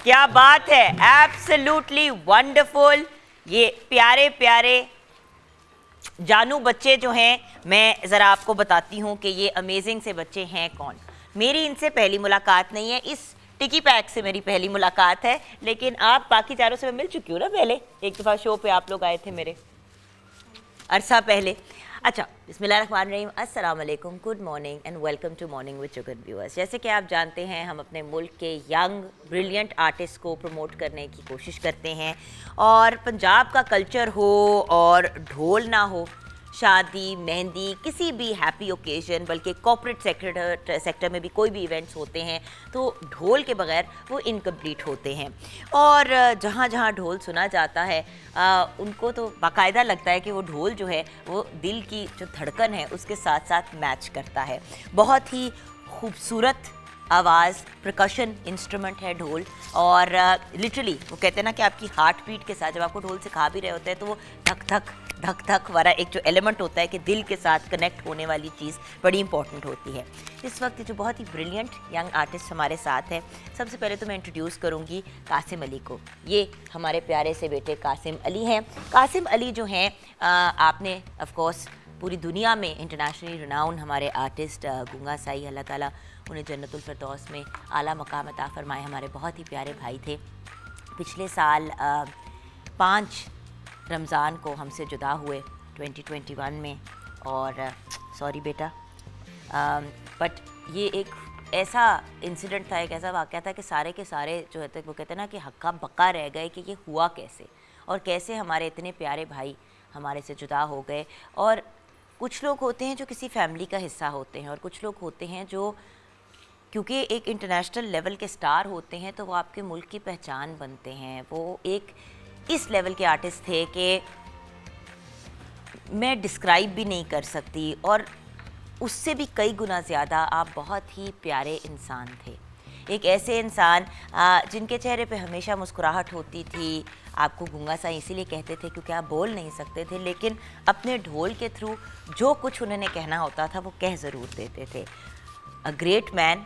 क्या बात है, एब्सोल्युटली वंडरफुल। ये प्यारे प्यारे जानू बच्चे जो हैं, मैं ज़रा आपको बताती हूँ कि ये अमेजिंग से बच्चे हैं कौन। मेरी इनसे पहली मुलाकात नहीं है, इस टिकी पैक से मेरी पहली मुलाकात है, लेकिन आप बाकी चारों से मैं मिल चुकी हूँ ना पहले, एक दफ़ा शो पे आप लोग आए थे मेरे अरसा पहले। अच्छा, बिस्मिल्लाहिर्रहमानिर्रहीम, अस्सलाम वालेकुम, good morning and welcome to morning with sugar viewers. जैसे कि आप जानते हैं, हम अपने मुल्क के यंग ब्रिलियंट आर्टिस्ट को प्रमोट करने की कोशिश करते हैं, और पंजाब का कल्चर हो और ढोल ना हो, शादी, मेहंदी, किसी भी हैप्पी ओकेजन, बल्कि कॉर्पोरेट सेक्टर में भी कोई भी इवेंट्स होते हैं तो ढोल के बगैर वो इनकम्प्लीट होते हैं। और जहाँ जहाँ ढोल सुना जाता है उनको तो बाकायदा लगता है कि वो ढोल जो है वो दिल की जो धड़कन है उसके साथ साथ मैच करता है। बहुत ही खूबसूरत आवाज़, प्रकशन इंस्ट्रूमेंट है ढोल, और लिटरली वो कहते हैं ना कि आपकी हार्ट बीट के साथ जब आपको ढोल सिखा भी रहे होते हैं तो वो धक धक धक धक वाला एक जो एलिमेंट होता है कि दिल के साथ कनेक्ट होने वाली चीज़ बड़ी इंपॉर्टेंट होती है। इस वक्त जो बहुत ही ब्रिलियंट यंग आर्टिस्ट हमारे साथ हैं, सबसे पहले तो मैं इंट्रोड्यूस करूँगी कासिम अली को। ये हमारे प्यारे से बेटे कासिम अली हैं। कासिम अली जो हैं, आपने ऑफ कोर्स पूरी दुनिया में इंटरनेशनली रिनाउंड हमारे आर्टिस्ट गुंगा साई, अल्लाह ताला उन्हें जन्नतुल फिरदौस में आला मकाम अता फरमाए, हमारे बहुत ही प्यारे भाई थे। पिछले साल 5 रमज़ान को हमसे जुदा हुए 2021 में, और सॉरी बेटा, बट ये एक ऐसा इंसिडेंट था, एक ऐसा वाक़या था कि सारे के सारे जो है वो कहते हैं ना कि हक्का बक्का रह गए कि ये हुआ कैसे, और कैसे हमारे इतने प्यारे भाई हमारे से जुदा हो गए। और कुछ लोग होते हैं जो किसी फैमिली का हिस्सा होते हैं, और कुछ लोग होते हैं जो क्योंकि एक इंटरनेशनल लेवल के स्टार होते हैं तो वो आपके मुल्क की पहचान बनते हैं। वो एक इस लेवल के आर्टिस्ट थे कि मैं डिस्क्राइब भी नहीं कर सकती, और उससे भी कई गुना ज़्यादा आप बहुत ही प्यारे इंसान थे। एक ऐसे इंसान जिनके चेहरे पे हमेशा मुस्कुराहट होती थी। आपको गुंगा सा इसीलिए कहते थे क्योंकि आप बोल नहीं सकते थे, लेकिन अपने ढोल के थ्रू जो कुछ उन्होंने कहना होता था वो कह ज़रूर देते थे। अ ग्रेट मैन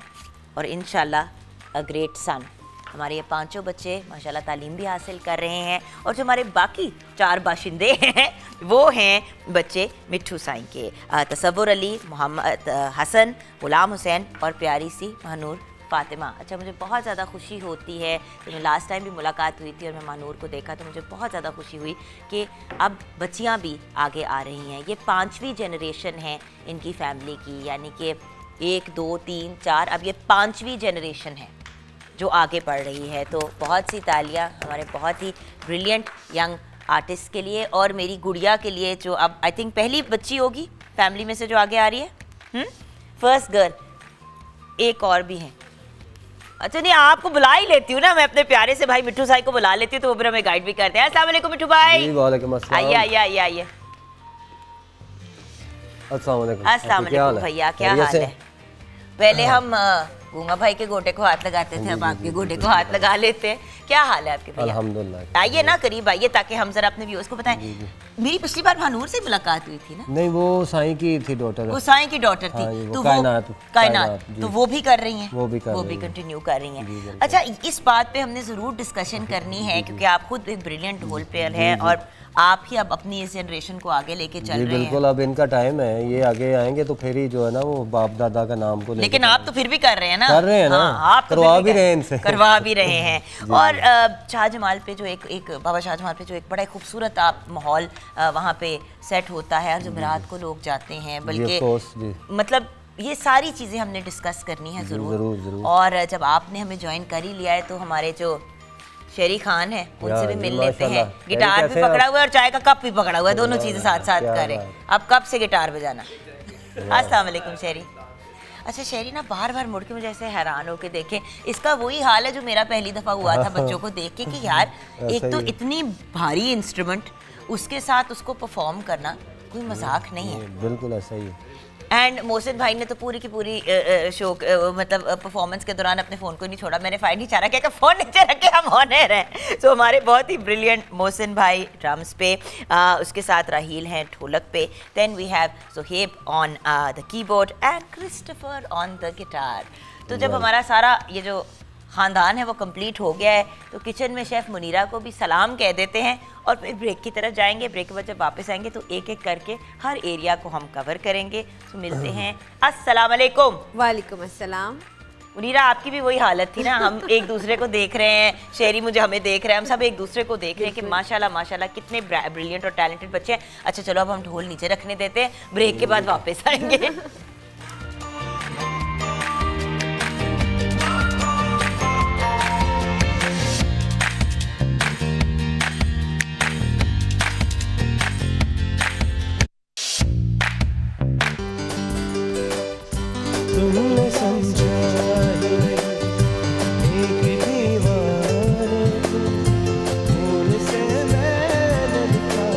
और इंशाल्लाह अ ग्रेट सन। हमारे ये 5 बच्चे माशाल्लाह तालीम भी हासिल कर रहे हैं, और जो हमारे बाकी 4 बाशिंदे हैं वो हैं बच्चे मिट्ठू साईं के, तसव्वुर अली, मोहम्मद हसन, गुलाम हुसैन और प्यारी सी महानूर फ़ातिमा। अच्छा, मुझे बहुत ज़्यादा खुशी होती है कि मैं लास्ट टाइम भी मुलाकात हुई थी और मैं महानूर को देखा तो मुझे बहुत ज़्यादा खुशी हुई कि अब बच्चियाँ भी आगे आ रही हैं। ये 5वीं जनरेशन है इनकी फैमिली की, यानी कि 1 2 3 4, अब ये 5वीं जनरेशन है जो आगे बढ़ रही है। तो बहुत सी तालियां हमारे बहुत ही ब्रिलियंट यंग आर्टिस्ट के लिए, और मेरी गुड़िया के लिए जो अब आई थिंक पहली बच्ची होगी फैमिली में से जो आगे आ रही है, फर्स्ट गर्ल। एक और भी हैं। अच्छा, नहीं आपको बुला ही लेती हूँ ना मैं, अपने प्यारे से भाई मिट्ठू साई को बुला लेती हूँ तो वो फिर हमें गाइड भी करते हैं। अस्सलाम वालेकुम मिट्ठू भाई। वालेकुम अस्सलाम। आइए आइए आइए आइए। अस्सलाम वालेकुम। अस्सलाम वालेकुम भैया, क्या हाल है? पहले हम गुंगा भाई के गोटे को हाथ लगाते थे, अब आपके गोटे को हाथ लगा लेते हैं। क्या हाल है आपके भैया? अल्हम्दुलिल्लाह। आइए ना करीब आइए ताकि हम जरा अपने व्यूअर्स को बताएं। मेरी पिछली बार भानूर से मुलाकात हुई थी ना? नहीं, वो साईं की थी डॉटर। वो साईं की डॉटर थी। हाँ, तो कायनात तो वो भी कर रही हैं, वो भी कंटिन्यू कर रही हैं। अच्छा, इस बात पे हमने ज़रूर डिस्कशन करनी है क्योंकि आप खुद एक ब्रिलियंट ढोल प्लेयर हैं, और आप ही अब अपनी इस जनरेशन को आगे लेके चल रहे हैं। बिल्कुल, अब इनका टाइम है, ये आगे आएंगे तो फिर ही जो है ना वो बाप दादा का नाम को लेकिन आप तो फिर भी कर रहे हैं ना? कर रहे हैं ना, आप करवा भी रहे हैं इनसे, करवा भी रहे हैं। और शाहजमाल पे जो एक बाबा शाहजमाल पे जो एक बड़ा खूबसूरत आप माहौल वहाँ पे सेट होता है, और जुमेरात को लोग जाते हैं, बल्कि मतलब ये सारी चीज़ें हमने डिस्कस करनी है ज़रूर। और जब आपने हमें ज्वाइन कर ही लिया है तो हमारे जो शेरी खान है उनसे भी मिल लेते हैं। गिटार भी पकड़ा हुआ है और चाय का कप भी पकड़ा हुआ है, दोनों चीज़ें साथ साथ करें। अब कब से गिटार बजाना? अस्सलाम वालेकुम शेरी। अच्छा शेरी ना बार बार मुड़ के मुझे ऐसे हैरान होके देखे, इसका वही हाल है जो मेरा पहली दफ़ा हुआ था बच्चों को देख के कि यार एक तो इतनी भारी इंस्ट्रूमेंट, उसके साथ उसको परफॉर्म करना कोई मजाक नहीं है। बिल्कुल ऐसा ही है। एंड मोहसिन भाई ने तो पूरी की पूरी शो मतलब परफॉर्मेंस के दौरान अपने फ़ोन को नहीं छोड़ा। मैंने फाइट नहीं चाह रहा क्या फ़ोन नीचे रख के हम ऑनर हैं। सो हमारे बहुत ही ब्रिलियंट मोहसिन भाई ड्रम्स पे, उसके साथ राहील हैं ढोलक पे, then we have Suhaib on the keyboard and Christopher on the guitar. तो जब हमारा सारा ये जो ख़ानदान है वो कंप्लीट हो गया है। तो किचन में शेफ़ मुनीरा को भी सलाम कह देते हैं और फिर ब्रेक की तरफ जाएंगे। ब्रेक के बाद जब वापस आएंगे तो एक एक करके हर एरिया को हम कवर करेंगे। तो मिलते हैं। अस्सलाम वालेकुम। वालेकुम अस्सलाम। मुनीरा, आपकी भी वही हालत थी ना, हम एक दूसरे को देख रहे हैं, शेरी मुझे हमें देख रहे हैं, हम सब एक दूसरे को देख रहे हैं कि माशाल्लाह माशाल्लाह कितने ब्रिलियंट और टैलेंटेड बच्चे हैं। अच्छा चलो अब हम ढोल नीचे रखने देते हैं, ब्रेक के बाद वापस आएंगे। तुमने समझा एक दीवाने को, फूल से मैंने लिखा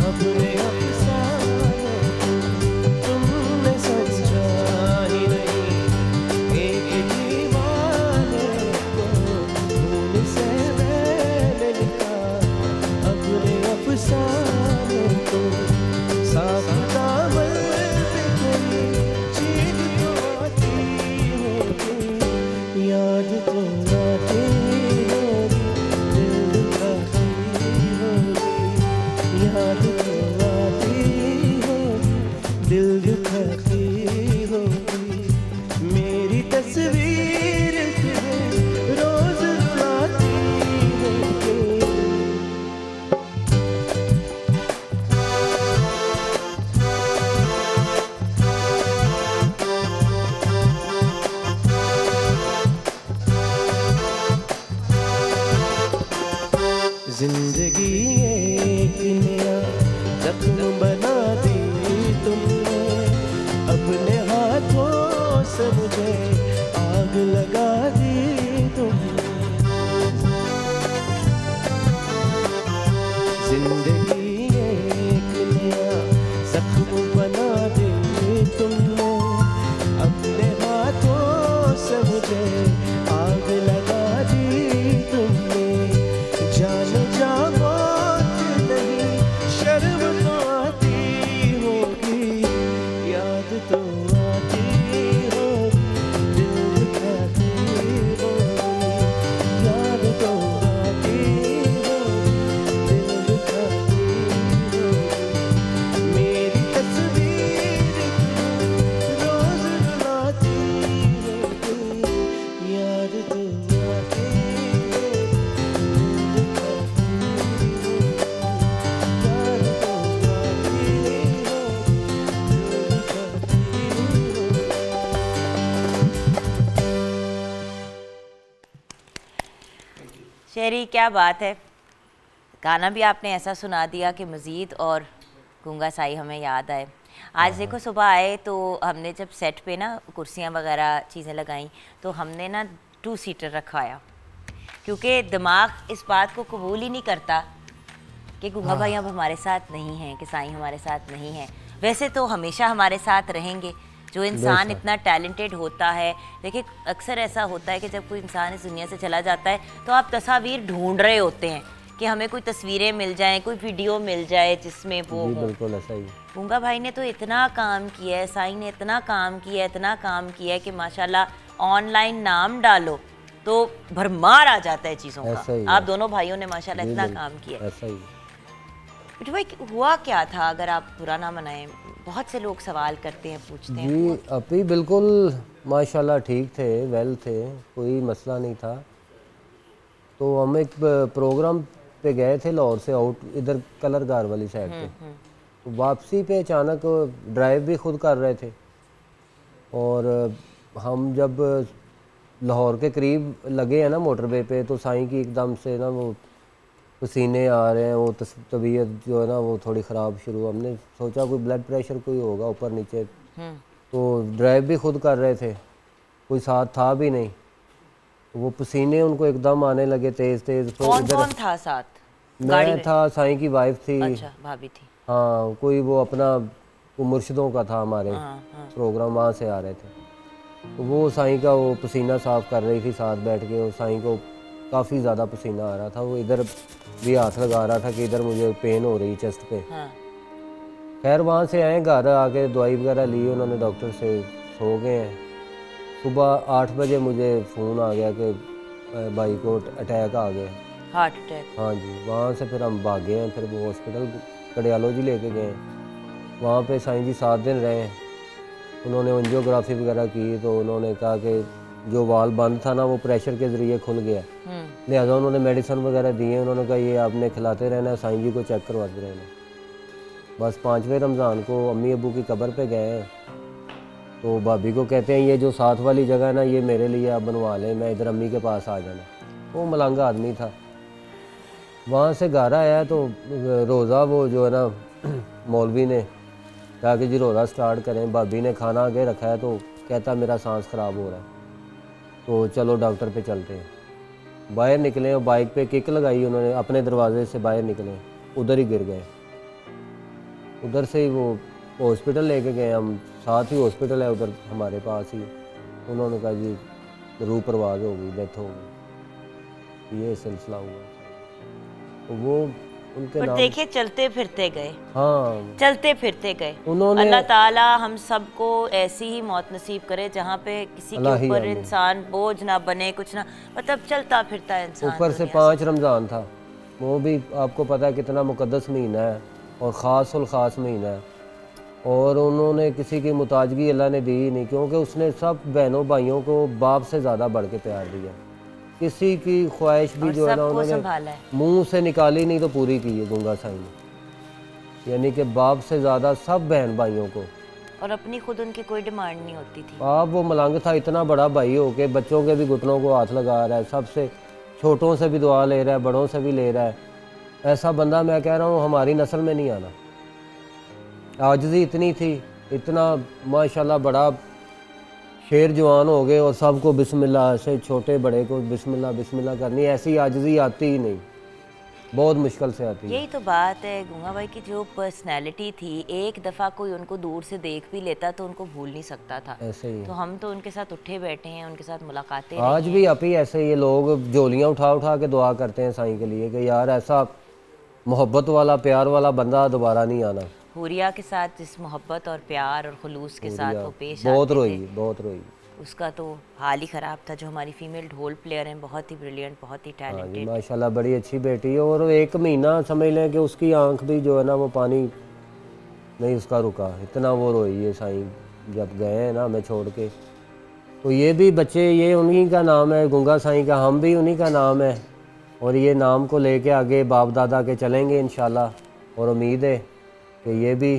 अपने अफसाने को। तुमने समझा ही नहीं एक दीवाने को, फूल से मैंने लिखा अपने अफसाने को। साफ दामन पे कोई चीज तो आती होगी, याद तो आती होगी, दिल दुखाती होगी। याद तो आती होगी, दिल दुखाती होगी। मेरी तस्वीर तुम्हें रोज रुलाती होगी। जिंदगी एक नया जख्म बना दी तुमने, अपने हाथों से मुझे आग लगा दी तुमने। जिंदगी एक नया जख्म बना दी तुमने, अपने हाथों से मुझे आग लगा दी तुमने। जान जा मौत नहीं, शर्म तो आती होगी, याद तो आती होगी, दिल दुखाती होगी। याद तो आती होगी, दिल दुखाती होगी। मेरी तस्वीर रोज रुलाती होगी, याद तो आती शेरी, क्या बात है, गाना भी आपने ऐसा सुना दिया कि मज़ीद और गूंगा साई हमें याद आए। आज देखो सुबह आए तो हमने जब सेट पे ना कुर्सियाँ वगैरह चीज़ें लगाई तो हमने ना 2 सीटर रखवाया, क्योंकि दिमाग इस बात को कबूल ही नहीं करता कि गूंगा भाई अब हमारे साथ नहीं हैं, कि साई हमारे साथ नहीं है। वैसे तो हमेशा हमारे साथ रहेंगे। जो इंसान इतना टैलेंटेड होता है, देखिए अक्सर ऐसा होता है कि जब कोई इंसान इस दुनिया से चला जाता है तो आप तस्वीर ढूंढ रहे होते हैं कि हमें कोई तस्वीरें मिल जाएं, कोई वीडियो मिल जाए जिसमें वो हो। बिल्कुल ऐसा ही। गूंगा भाई ने तो इतना काम किया है, साई ने इतना काम किया है, इतना काम किया है कि माशाल्लाह ऑनलाइन नाम डालो तो भरमार आ जाता है चीज़ों का। आप दोनों भाइयों ने माशाल्लाह इतना काम किया। ऐसा ही। भाई हुआ क्या था, अगर आप बुरा ना मनाएं, बहुत से लोग सवाल करते हैं, पूछते हैं। जी अभी बिल्कुल माशाल्लाह ठीक थे, वेल थे, कोई मसला नहीं था। तो हम एक प्रोग्राम पे गए थे लाहौर से आउट, इधर कलरगार वाली साइड पे। तो वापसी पे अचानक ड्राइव भी खुद कर रहे थे और हम जब लाहौर के करीब लगे हैं ना मोटरवे पे, तो साईं की एकदम से ना वो पसीने आ रहे हैं, वो तबीयत जो है ना वो थोड़ी ख़राब शुरू। हमने सोचा कोई ब्लड प्रेशर कोई होगा ऊपर नीचे। तो ड्राइव भी खुद कर रहे थे, कोई साथ था भी नहीं। वो पसीने उनको एकदम आने लगे तेज़ तेज़। कौन कौन था साथ? मैं था, साईं की वाइफ थी। अच्छा, भाभी थी। हाँ, कोई वो अपना वो मुर्शिदों का था, हमारे प्रोग्राम वहाँ से आ रहे थे। तो वो साईं का वो पसीना साफ़ कर रही थी साथ बैठ के। वो साईं को काफ़ी ज़्यादा पसीना आ रहा था, वो इधर भी हाथ लगा रहा था कि इधर मुझे पेन हो रही चेस्ट पे। खैर वहाँ से आए, घर आके दवाई वगैरह ली उन्होंने डॉक्टर से, सो गए हैं। सुबह 8 बजे मुझे फ़ोन आ गया कि भाई को अटैक आ गया। Heart attack. हाँ जी, वहाँ से फिर हम भागे हैं, फिर वो हॉस्पिटल कार्डियोलॉजी लेके गए। वहाँ पे साईं जी 7 दिन रहे। उन्होंने एंजियोग्राफी वगैरह की तो उन्होंने कहा कि जो वाल्व बंद था ना वो प्रेशर के ज़रिए खुल गया, लिहाजा उन्होंने मेडिसिन वगैरह दी है। उन्होंने कहा ये आपने खिलाते रहना है, साईं जी को चेक करवाते रहना। बस 5वें रमज़ान को अम्मी अबू की कब्र पे गए हैं, तो भाभी को कहते हैं ये जो साथ वाली जगह है ना ये मेरे लिए आप बनवा लें, मैं इधर अम्मी के पास आ जाना। वो मलंगा आदमी था। वहाँ से घर आया तो रोज़ा वो जो है ना मौलवी ने कहा कि जी रोज़ा स्टार्ट करें। भाभी ने खाना आगे रखा है तो कहता मेरा सांस ख़राब हो रहा है, तो चलो डॉक्टर पे चलते हैं। बाहर निकले और बाइक पे किक लगाई उन्होंने, अपने दरवाजे से बाहर निकले, उधर ही गिर गए। उधर से ही वो हॉस्पिटल लेके गए हम, साथ ही हॉस्पिटल है उधर हमारे पास ही। उन्होंने कहा जी रूह परवाज हो गई, डेथ हो गई। ये सिलसिला हुआ। तो वो उनके पर नाम देखिए चलते फिरते गए, हाँ चलते फिरते गए। उन्होंने अल्लाह ताला हम सबको ऐसी ही मौत नसीब करे जहाँ पे किसी के अल्लाह ही ऊपर आमीन। इंसान बोझ ना बने, कुछ ना, मतलब चलता फिरता है इंसान। ऊपर से दुनिया 5 रमज़ान था, वो भी आपको पता है कितना मुक़द्दस महीना है और ख़ास उल ख़ास महीना है। और उन्होंने किसी की मुताजगी अल्लाह ने दी ही नहीं, क्योंकि उसने सब बहनों भाइयों को बाप से ज़्यादा बढ़ के प्यार दिया। किसी की ख्वाहिश भी और जो है ना सबको उन्होंने संभाला है। मुंह से निकाली नहीं तो पूरी की है गंगा साईं ने। यानी कि बाप से ज़्यादा सब बहन भाइयों को। और अपनी खुद उनकी कोई डिमांड नहीं होती थी। आप वो मलंग था, इतना बड़ा भाई हो के बच्चों के भी घुटनों को हाथ लगा रहा है, सबसे छोटों से भी दुआ ले रहा है, बड़ों से भी ले रहा है। ऐसा बंदा मैं कह रहा हूँ हमारी नस्ल में नहीं आना। आजिज़ी इतनी थी, इतना माशाल्लाह बड़ा शेर जवान हो गए और सबको बिस्मिल्लाह से, छोटे बड़े को बिस्मिल्लाह बिस्मिल्लाह करनी, ऐसी आजिज़ी आती ही नहीं, बहुत मुश्किल से आती है। यही तो बात है गंगा भाई की, जो पर्सनैलिटी थी, एक दफ़ा कोई उनको दूर से देख भी लेता तो उनको भूल नहीं सकता था। ऐसे ही तो हम तो उनके साथ उठे बैठे हैं, उनके साथ मुलाकातें आज भी आप ही ऐसे ये लोग झोलियाँ उठा उठा के दुआ करते हैं साईं के लिए कि यार ऐसा मोहब्बत वाला प्यार वाला बंदा दोबारा नहीं आना। हुरिया के साथ जिस मोहब्बत और प्यार और खुलूस के साथ वो पेश बहुत आते रोई, थे, बहुत रोई। उसका तो हाल ही ख़राब था। जो हमारी फीमेल ढोल प्लेयर हैं, बहुत ही ब्रिलियंट, बहुत ही हाँ जी टैलेंटेड। माशाल्लाह बड़ी अच्छी बेटी है। और 1 महीना समझ लें कि उसकी आंख भी जो है ना वो पानी नहीं उसका रुका, इतना वो रोई है साईं जब गए हैं ना हमें छोड़ के। तो ये भी बच्चे, ये उन्हीं का नाम है गंगा साईं का, हम भी उन्हीं का नाम है और ये नाम को लेके आगे बाप दादा के चलेंगे इंशाल्लाह। और उम्मीद है कि ये भी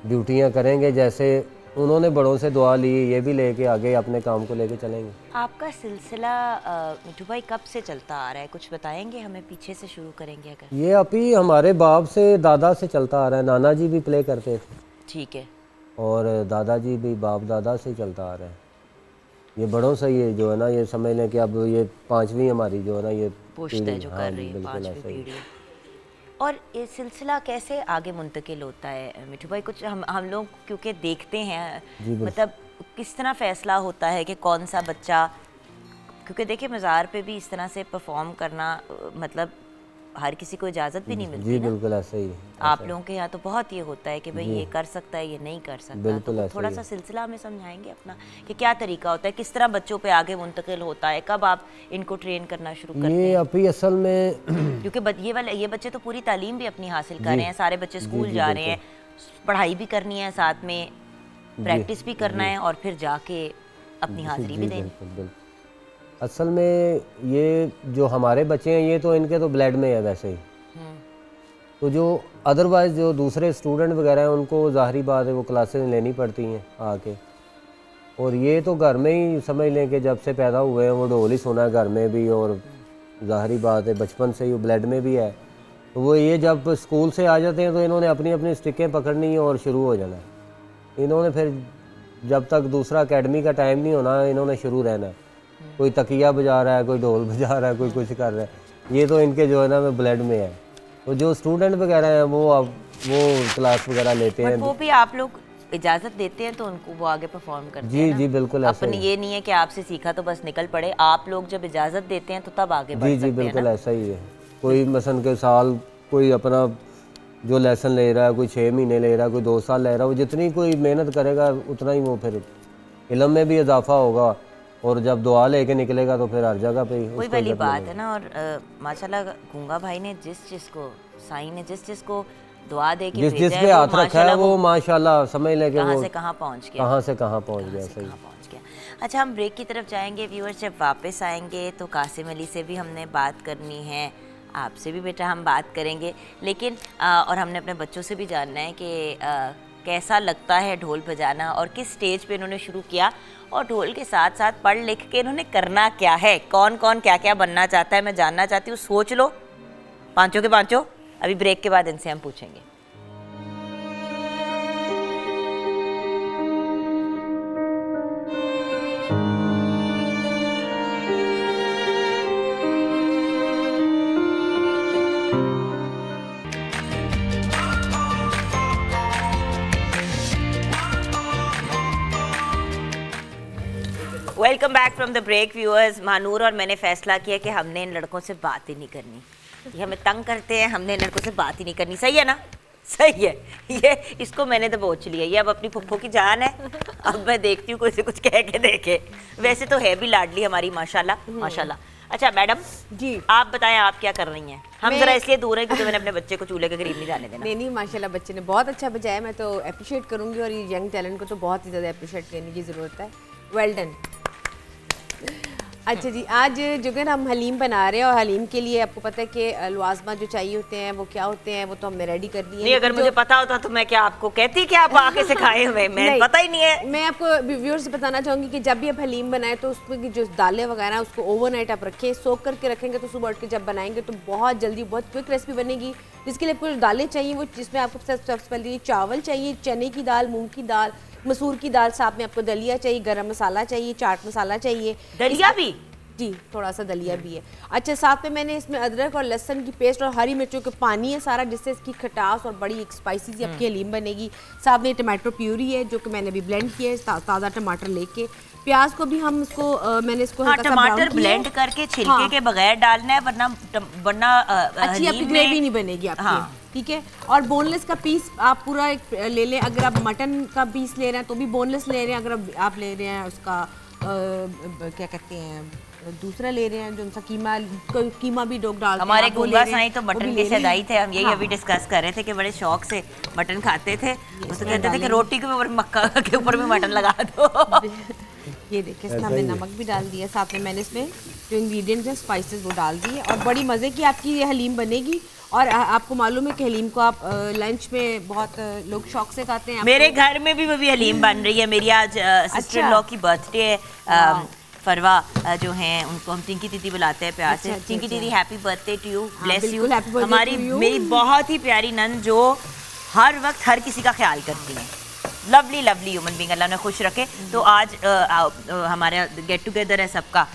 ड्यूटियाँ करेंगे जैसे उन्होंने बड़ों से दुआ ली, ये भी लेके आगे अपने काम को लेके चलेंगे। आपका सिलसिला मिठू भाई कब से चलता आ रहा है, कुछ बताएंगे हमें? पीछे से शुरू करेंगे अगर। ये अभी हमारे बाप से दादा से चलता आ रहा है। नाना जी भी प्ले करते थे, ठीक है, और दादाजी भी बाप दादा से चलता आ रहा है। ये बड़ों से ये जो है ना ये समझ लें कि अब ये 5वीं हमारी जो है ना ये पुश्त है जो हाँ कर जी, रही है, बिल्कुल 5वीं ऐसा ही। पीढ़ी। और ये सिलसिला कैसे आगे मुंतकिल होता है मिठू भाई? कुछ हम लोग क्योंकि देखते हैं, मतलब किस तरह फैसला होता है कि कौन सा बच्चा, क्योंकि देखिए मज़ार पे भी इस तरह से परफॉर्म करना मतलब हर किसी को इजाज़त भी नहीं मिलती जी ना। बिल्कुल ऐसे ही। आप लोगों के यहाँ तो बहुत ये होता है कि भाई ये कर सकता है, ये नहीं कर सकता। बिल्कुल तो ऐसे थोड़ा ही सा सिलसिला हमें समझाएंगे अपना कि क्या तरीका होता है, किस तरह बच्चों पे आगे मुंतकिल होता है, कब आप इनको ट्रेन करना शुरू करते ये हैं? अभी असल में क्योंकि ये बच्चे तो पूरी तालीम भी अपनी हासिल कर रहे हैं, सारे बच्चे स्कूल जा रहे हैं, पढ़ाई भी करनी है, साथ में प्रैक्टिस भी करना है और फिर जाके अपनी हाजिरी भी देनी। बिल्कुल बिल्कुल। असल में ये जो हमारे बच्चे हैं ये तो इनके तो ब्लड में है वैसे ही। तो जो अदरवाइज़ जो दूसरे स्टूडेंट वगैरह हैं उनको ज़ाहरी बात है वो क्लासेस लेनी पड़ती हैं आके। और ये तो घर में ही समझ लें कि जब से पैदा हुए हैं वो ढोल ही सुना है घर में भी, और ज़ाहरी बात है बचपन से ही ब्लड में भी है। तो वो ये जब स्कूल से आ जाते हैं तो इन्होंने अपनी अपनी स्टिकें पकड़नी है और शुरू हो जाना है। इन्होंने फिर जब तक दूसरा एकेडमी का टाइम नहीं होना इन्होंने शुरू रहना है। कोई तकिया बजा रहा है, कोई ढोल बजा रहा है, कोई कुछ कर रहा है। ये तो इनके जो है ना ब्लड में है। तो जो स्टूडेंट वगैरह हैं वो अब वो क्लास वगैरह लेते हैं। वो भी आप लोग इजाज़त देते हैं तो उनको वो आगे परफॉर्म करते जी हैं ना? जी बिल्कुल ऐसा अपन ही। ये नहीं है कि आपसे सीखा तो बस निकल पड़े, आप लोग जब इजाज़त देते हैं तो तब आगे बढ़ जी सकते जी हैं बिल्कुल ना? ऐसा ही है। कोई मसन के साल कोई अपना जो लेसन ले रहा है, कोई 6 महीने ले रहा है, कोई 2 साल ले रहा है, वो जितनी कोई मेहनत करेगा उतना ही वो फिर इल्म में भी इजाफा होगा और जब दुआ लेके निकलेगा तो फिर हर जगह पे वही वाली बात है ना। और माशाल्लाह गूंगा भाई ने जिस जिसको साईं ने जिस जिसको दुआ दे के जिस पे हाथ रखा है वो माशाल्लाह समझ ले कि कहाँ वो से कहाँ पहुँच गया, कहाँ से कहाँ पहुँच गया। सही। अच्छा, हम ब्रेक की तरफ जाएंगे व्यूअर्स। जब वापस आएंगे तो कासिम अली से भी हमने बात करनी है, आपसे भी बेटा हम बात करेंगे, लेकिन और हमने अपने बच्चों से भी जानना है कि कैसा लगता है ढोल बजाना और किस स्टेज पे इन्होंने शुरू किया, और ढोल के साथ साथ पढ़ लिख के इन्होंने करना क्या है, कौन कौन क्या क्या बनना चाहता है, मैं जानना चाहती हूँ। सोच लो पांचों के पांचों, अभी ब्रेक के बाद इनसे हम पूछेंगे। Welcome back from the break viewers. मानूर और मैंने फैसला किया कि हमने इन लड़कों से बात ही नहीं करनी, ये हमें तंग करते हैं, हमने इन लड़कों से बात ही नहीं करनी। सही है ना? सही है। ये इसको मैंने तो बोच लिया, ये अब अपनी फुफ्फो की जान है। अब मैं देखती हूँ कोई से कुछ कह के देखे। वैसे तो है भी लाडली हमारी माशाल्लाह माशाल्लाह। अच्छा मैडम जी, आप बताएं आप क्या कर रही हैं? हम जरा इसलिए दूर हैं क्योंकि मैंने अपने बच्चे को चूल्हे के करीब नहीं जाने देना। नहीं माशाल्लाह बच्चे ने बहुत अच्छा बजाया, मैं तो अप्रिशिएट करूँगी, और ये यंग टैलेंट को तो बहुत ही ज़्यादा अप्रिशिएट करने की ज़रूरत है। Well done. अच्छा जी, आज जो है हम हलीम बना रहे हैं, और हलीम के लिए आपको पता है कि लवाजमा जो चाहिए होते हैं वो क्या होते हैं, वो तो हमने रेडी कर दिए। नहीं, अगर मुझे पता होता तो मैं क्या आपको कहती कि आप आके सिखाए हुए, मैं पता ही नहीं है। मैं आपको व्यूअर्स से बताना चाहूँगी कि जब भी आप हलीम बनाएं तो उसमें की जो दालें वगैरह उसको ओवरनाइट आप रखें, सोक करके रखेंगे तो सुबह उठ के जब बनाएंगे तो बहुत जल्दी बहुत क्विक रेसिपी बनेगी। जिसके लिए आपको जो दालें चाहिए वो, जिसमें आपको सबसे पहले चावल चाहिए, चने की दाल, मूंग की दाल, मसूर की दाल, साथ में आपको दलिया चाहिए, गरम मसाला चाहिए, चाट मसाला चाहिए। दलिया भी? जी, थोड़ा सा दलिया भी है। अच्छा, साथ में मैंने इसमें अदरक और लहसुन की पेस्ट और हरी मिर्चों के पानी है सारा, जिससे इसकी खटास और बड़ी एक स्पाइसी सी आपकी हलीम बनेगी। साथ में टमाटो प्यूरी है जो कि मैंने अभी ब्लेंड किया है, ताज़ा टमाटर लेके। प्याज को भी हम इसको मैंने इसको टमाटर ब्लेंड करके छिलके के बगैर डालना है, वरना अच्छी आपकी ग्रेवी नहीं बनेगी आपकी। ठीक है, और बोनलेस का पीस आप पूरा एक ले लें। अगर आप मटन का पीस ले रहे हैं तो भी बोनलेस ले रहे हैं, अगर आप ले रहे हैं उसका क्या कहते हैं दूसरा ले रहे हैं जो उनका कीमा भी लोग डालते हैं। हमारे गुंगा साईं तो मटन के सदाई थे, हम यही अभी डिस्कस कर रहे थे कि बड़े शौक से मटन खाते थे। वो तो कहते थे कि रोटी के ऊपर मक्का के ऊपर भी मटन लगा दो। ये देखिए, इसमें हमने नमक भी डाल दिया, साथ में मैंने इसमें जो इंग्रेडिएंट्स हैं स्पाइसेस वो डाल दिए, और बड़ी मज़े की आपकी ये हलीम बनेगी। और आपको मालूम है कि हलीम को आप लंच में बहुत लोग शौक से खाते हैं। मेरे घर में भी वही हलीम बन रही है। मेरी आज सिस्टर इन लॉ की बर्थडे है, फरवा जो हैं उनको हम चिंकी दीदी बुलाते हैं प्यार से। चिंकी दीदी happy birthday to you, bless you. हमारी मेरी बहुत ही प्यारी नंद जो हर वक्त हर किसी का ख्याल करती है। लवली लवली ह्यूमन बीइंग, अल्लाह ने खुश रखे। तो आज हमारा गेट टुगेदर है सबका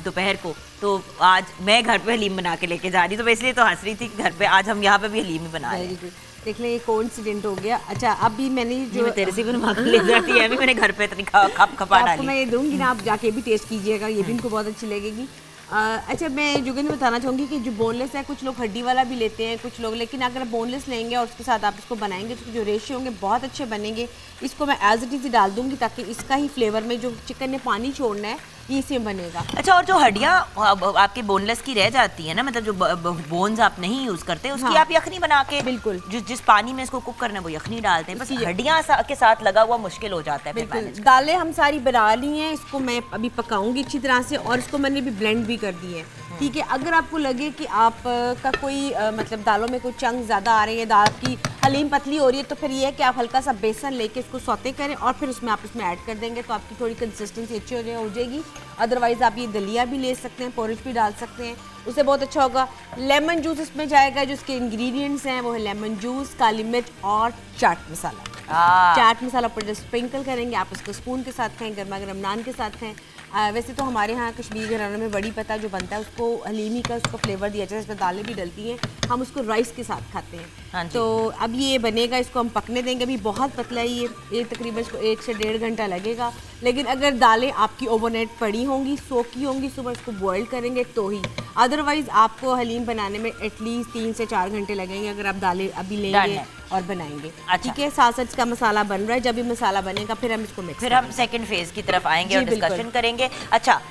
दोपहर को, तो आज मैं घर पे हलीम बना के लेके जा रही, तो इसलिए तो हंस रही थी कि घर पे आज हम यहाँ पे भी हलीम ही बना रहे हैं। देख लें, ये कोइंसिडेंट हो गया। अच्छा, अभी मैंने जो मैं तेरे से भी बनवा के ले जाती है, अभी मैंने घर पे इतनी खपा डाली। मैं ये दूंगी ना, आप जाके भी टेस्ट कीजिएगा, ये भी इनको बहुत अच्छी लगेगी। अच्छा, मैं जुगन बताना चाहूँगी कि जो बोनलेस है, कुछ लोग हड्डी वाला भी लेते हैं कुछ लोग, लेकिन अगर बोनलेस लेंगे और उसके साथ आप इसको बनाएंगे तो जो रेशियो होंगे बहुत अच्छे बनेंगे। इसको मैं एज इट इज़ डाल दूँगी ताकि इसका ही फ्लेवर में जो चिकन ने पानी छोड़ना है ये इसमें बनेगा। अच्छा, और जो हड्डियाँ आपके बोनलेस की रह जाती है ना, मतलब जो बोन्स आप नहीं यूज करते उसकी आप यखनी बना के, बिल्कुल जिस पानी में इसको कुक करना है वो यखनी डालते हैं, बस हड्डियाँ के साथ लगा हुआ मुश्किल हो जाता है। बिल्कुल, दालें हम सारी बना ली हैं, इसको मैं अभी पकाऊंगी अच्छी तरह से, और इसको मैंने भी ब्लेंड भी कर दी है। ठीक है, अगर आपको लगे कि आप का कोई मतलब दालों में कोई चंक ज़्यादा आ रही है, दाल की हलीम पतली हो रही है, तो फिर ये है कि आप हल्का सा बेसन लेके इसको सौते करें और फिर उसमें आप इसमें ऐड कर देंगे तो आपकी थोड़ी कंसिस्टेंसी अच्छी हो जाएगी। अदरवाइज़ आप ये दलिया भी ले सकते हैं, पोरिज भी डाल सकते हैं, उससे बहुत अच्छा होगा। लेमन जूस इसमें जाएगा, जो इसके इंग्रेडिएंट्स हैं वो है लेमन जूस, काली मिर्च और चाट मसाला। चाट मसाला पर जब स्प्रिंकल करेंगे आप इसको स्पून के साथ खाएं, गर्मा गर्म नान के साथ खाएं। वैसे तो हमारे यहाँ कश्मीरी घरानों में बड़ी पता जो बनता है उसको हलीमी का उसको फ्लेवर दिया जाता है, इसमें दालें भी डलती हैं, हम उसको राइस के साथ खाते हैं। हाँ जी। तो अब ये बनेगा, इसको हम पकने देंगे। अभी बहुत पतला है ये तकरीबन इसको 1 से 1.5 घंटा लगेगा। लेकिन अगर दालें आपकी ओवरनाइट पड़ी होंगी, सोकी होंगी, सुबह इसको बॉईल करेंगे तो ही, अदरवाइज आपको हलीम बनाने में एटलीस्ट 3 से 4 घंटे लगेंगे अगर आप दालें अभी लेंगे और बनाएंगे। अच्छा। ठीक है, साथ साथ इसका मसाला बन रहा है। जब भी मसाला बनेगा फिर हम इसको मिक्स फिर हम सेकंड फेज की तरफ आएंगे जी, और डिस्कशन बिल्कुल। करेंगे। अच्छा,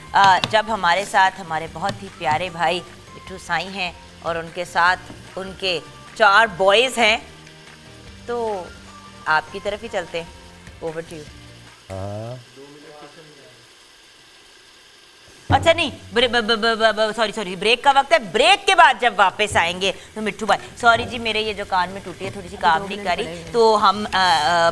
जब हमारे साथ हमारे बहुत ही प्यारे भाई मिट्ठू साईं हैं और उनके साथ उनके 4 बॉयज हैं, तो आपकी तरफ ही चलते हैं। Over to you. हाँ अच्छा नहीं, सॉरी, ब्रेक का वक्त है। ब्रेक के बाद जब वापस आएंगे तो मिट्ठू भाई, सॉरी जी मेरे ये जो कान में टूटी है, थोड़ी सी काम नहीं करी, तो हम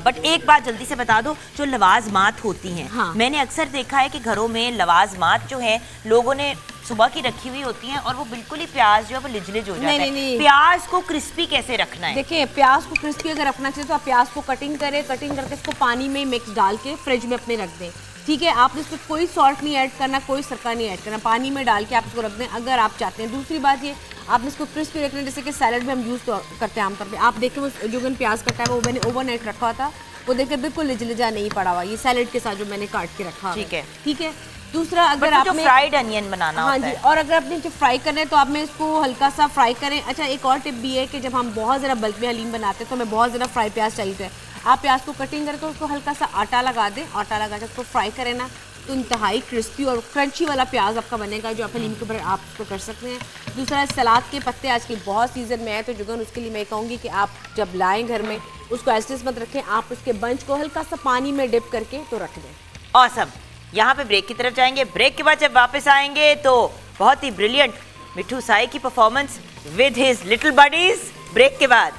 बट एक बात जल्दी से बता दो, जो लवाजमात होती हैं, हाँ। मैंने अक्सर देखा है कि घरों में लवाजमात जो है लोगों ने सुबह की रखी हुई होती हैं और वो बिल्कुल ही प्याज जो है वो लिजलिज हो जाता है। नहीं। प्याज को क्रिस्पी कैसे रखना है? देखिए, प्याज को क्रिस्पी अगर रखना चाहिए तो आप प्याज को कटिंग करके इसको पानी में मिक्स डाल के फ्रिज में अपने रख दें। ठीक है, आपने इसमें कोई सॉल्ट नहीं ऐड करना, कोई सरका नहीं ऐड करना, पानी में डाल के आप इसको रख दें अगर आप चाहते हैं। दूसरी बात ये, आपने इसको क्रिस्पी रखना है, जैसे कि सैलड में हम यूज़ करते हैं आमतौर पे। आप देखें वो जो मैंने प्याज कटा है वो मैंने ओवरनाइट रखा था, वो देखकर बिल्कुल लिजलिजा नहीं पड़ा हुआ, ये सैलड के साथ जो मैंने काट के रखा। ठीक है। ठीक है। दूसरा, अगर जो आपने फ्राइड अनियन बनाना हाँ होता जी, है, और अगर आपने जो फ्राई करना है तो आप में इसको हल्का सा फ्राई करें। अच्छा, एक और टिप भी है कि जब हम बहुत ज़रा बल्क में हलीम बनाते हैं तो हमें बहुत ज़रा फ्राई प्याज चाहिए। आप प्याज को कटिंग करके उसको हल्का सा आटा लगा दें, आटा लगा के उसको फ्राई करें ना, तो इंतहाई क्रिस्पी और क्रंची वाला प्याज आपका बनेगा, जो आप हलीम के ऊपर आप उसको कर सकते हैं। दूसरा, सलाद के पत्ते आजकल बहुत सीज़न में है, तो जुगन उसके लिए मैं कहूँगी कि आप जब लाएँ घर में उसको ऐसे मत रखें, आप उसके बंच को हल्का सा पानी में डिप करके तो रख दें। ऑसम। यहाँ पे ब्रेक की तरफ जाएंगे। ब्रेक के बाद जब वापस आएंगे तो बहुत ही ब्रिलियंट मिट्ठू साई की performance with his little buddies. Break के बाद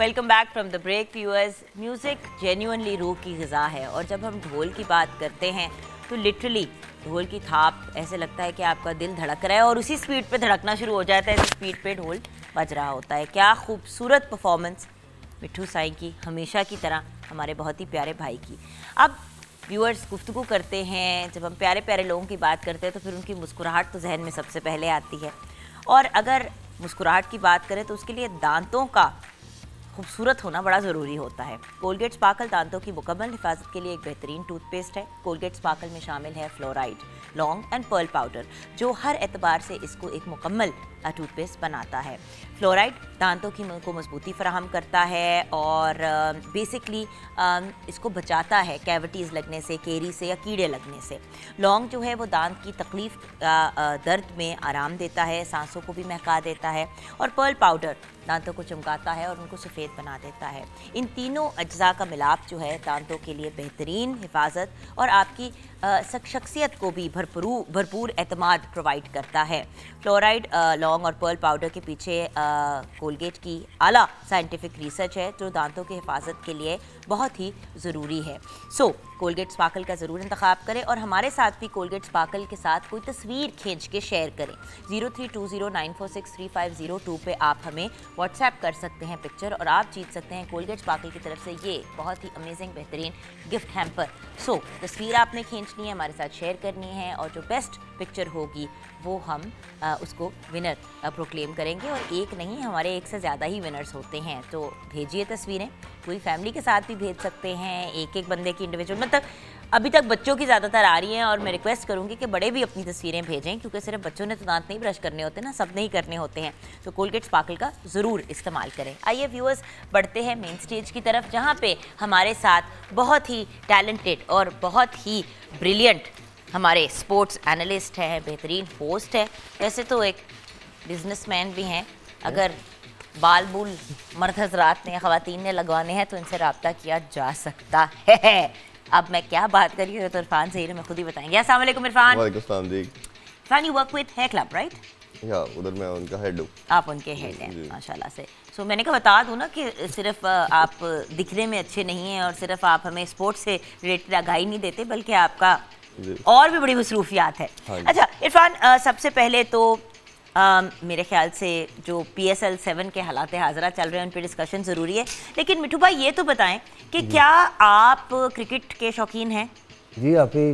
welcome back from the break viewers. Music genuinely रूह की ग़िज़ा है और जब हम ढोल की बात करते हैं तो लिटरली ढोल की थाप ऐसे लगता है कि आपका दिल धड़क रहा है और उसी स्पीड पे धड़कना शुरू हो जाता है, इस स्पीड पे ढोल बज रहा होता है। क्या खूबसूरत परफॉर्मेंस मिट्ठू साईं की, हमेशा की तरह हमारे बहुत ही प्यारे भाई की। अब व्यूअर्स गुफ्तगू करते हैं, जब हम प्यारे प्यारे लोगों की बात करते हैं तो फिर उनकी मुस्कुराहट तो जहन में सबसे पहले आती है और अगर मुस्कुराहट की बात करें तो उसके लिए दांतों का खूबसूरत होना बड़ा ज़रूरी होता है। कोलगेट स्पार्कल दांतों की मुकम्मल हिफाजत के लिए एक बेहतरीन टूथपेस्ट है। कोलगेट स्पार्कल में शामिल है फ्लोराइड, लौंग एंड पर्ल पाउडर, जो हर एतबार से इसको एक मुकम्मल टूथपेस्ट बनाता है। फ्लोराइड दांतों की को मजबूती फराहम करता है और बेसिकली इसको बचाता है कैविटीज़ लगने से, केरी से या कीड़े लगने से। लौंग जो है वो दांत की तकलीफ दर्द में आराम देता है, सांसों को भी महका देता है और पर्ल पाउडर दांतों को चमकाता है और उनको सफ़ेद बना देता है। इन तीनों अज्जा का मिलाप जो है दांतों के लिए बेहतरीन हिफाजत और आपकी शख्सियत को भी भरपूर एतमाद प्रोवाइड करता है। फ्लोराइड, लौंग और पर्ल पाउडर के पीछे कोलगेट की आला साइंटिफिक रिसर्च है जो दांतों की हिफाजत के लिए बहुत ही ज़रूरी है। सो कोलगेट स्पार्कल का ज़रूर इंतखाब करें और हमारे साथ भी कोलगेट स्पार्कल के साथ कोई तस्वीर खींच के शेयर करें। 032094630502 पे आप हमें व्हाट्सएप कर सकते हैं पिक्चर और आप जीत सकते हैं कोलगेट स्पार्कल की तरफ से ये बहुत ही अमेजिंग बेहतरीन गिफ्ट हैम्पर। सो तस्वीर आपने खींचनी है, हमारे साथ शेयर करनी है और जो बेस्ट पिक्चर होगी वो हम उसको विनर प्रोक्लेम करेंगे और एक नहीं, हमारे एक से ज़्यादा ही विनर्स होते हैं। तो भेजिए तस्वीरें, पूरी फैमिली के साथ भी भेज सकते हैं, एक एक बंदे की इंडिविजुअल, मतलब अभी तक बच्चों की ज़्यादातर आ रही हैं और मैं रिक्वेस्ट करूंगी कि बड़े भी अपनी तस्वीरें भेजें क्योंकि सिर्फ बच्चों ने तो दांत नहीं ब्रश करने होते ना, सब ने ही करने होते हैं। तो कोलगेट स्पार्कल का ज़रूर इस्तेमाल करें। आइए व्यूअर्स बढ़ते हैं मेन स्टेज की तरफ जहाँ पे हमारे साथ बहुत ही टैलेंटेड और बहुत ही ब्रिलियंट हमारे स्पोर्ट्स एनालिस्ट हैं, बेहतरीन होस्ट है, वैसे तो एक बिजनेसमैन भी हैं। अगर बाल बूल मर्द हजरात ने, ख़वातीन ने लगवाने हैं तो इनसे रब्ता किया जा सकता है। अब मैं क्या बात कर रही हूँ तो इरफान सही मैं खुद ही बताएंगे। अस्सलाम वालेकुम इरफान। वालेकुम सलाम जी। Irfan, you work with hair club right? या उधर मैं उनका हेड हूँ। आप उनके हेड हैं माशाल्लाह से। सो मैंने कहा बता दूँ ना कि सिर्फ आप दिखने में अच्छे नहीं हैं और सिर्फ आप हमें स्पोर्ट्स से रिलेटेड आगाही नहीं देते बल्कि आपका और भी बड़ी मसरूफियात है। अच्छा इरफान, सबसे पहले तो मेरे ख्याल से जो PSL 7 के हालात हाज़रा चल रहे हैं उन पर डिस्कशन ज़रूरी है, लेकिन मिठू भाई ये तो बताएं कि क्या आप क्रिकेट के शौकीन हैं? जी अभी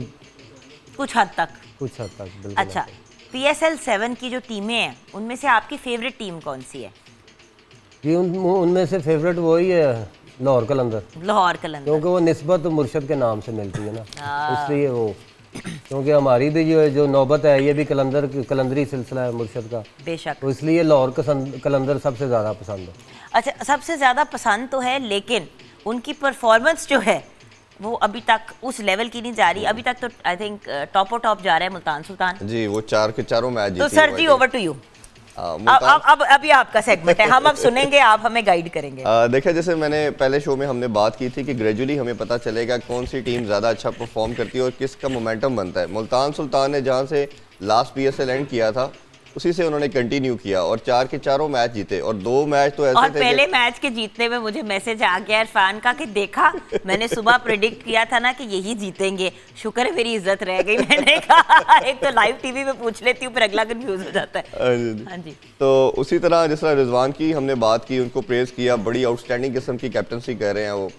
कुछ हद तक बिल्कुल। अच्छा, PSL 7 की जो टीमें हैं उनमें से आपकी फेवरेट टीम कौन सी है? जी उनमें से फेवरेट वही है लाहौर कलंदर। लाहौर कलंदर क्योंकि वो निस्बत मुर्शद के नाम से मिलती है ना, इसलिए वो, क्योंकि हमारी भी जो नौबत है ये भी कलंदरी सिलसिला है मुर्शद का, बेशक, तो इसलिए लाहौर कलंदर सबसे ज़्यादा पसंद है। अच्छा, सबसे ज़्यादा पसंद तो है लेकिन उनकी परफॉर्मेंस जो है वो अभी तक उस लेवल की नहीं जा रही। अभी तक तो आई थिंक टॉप जा रहा है मुल्तान सुल्तान जी, वो 4 के 4 मैच जीती। तो sir ji over to you. अब अभी आपका सेगमेंट है, हम अब सुनेंगे, आप हमें गाइड करेंगे। देखिए जैसे मैंने पहले शो में हमने बात की थी कि ग्रेजुअली हमें पता चलेगा कौन सी टीम ज़्यादा अच्छा परफॉर्म करती है और किसका मोमेंटम बनता है। मुल्तान सुल्तान ने जहाँ से लास्ट PSL एंड किया था उसी से उन्होंने कंटिन्यू किया और 4 के 4 मैच जीते और 2 मैच तो ऐसे और थे पहले मैच के जीतने में मुझे मैसेज आ गया इरफान का कि देखा मैंने सुबह प्रेडिक्ट किया था ना कि यही जीतेंगे, शुक्र है मेरी इज्जत रह गई। मैंने कहा एक तो लाइव टीवी में पूछ लेती हूँ फिर अगला कंफ्यूज हो जाता है। हाँ जी। तो उसी तरह जिस तरह रिजवान की हमने बात की, उनको प्रेज किया, बड़ी आउटस्टैंडिंग किस्म की कैप्टनसी कर रहे हैं वो,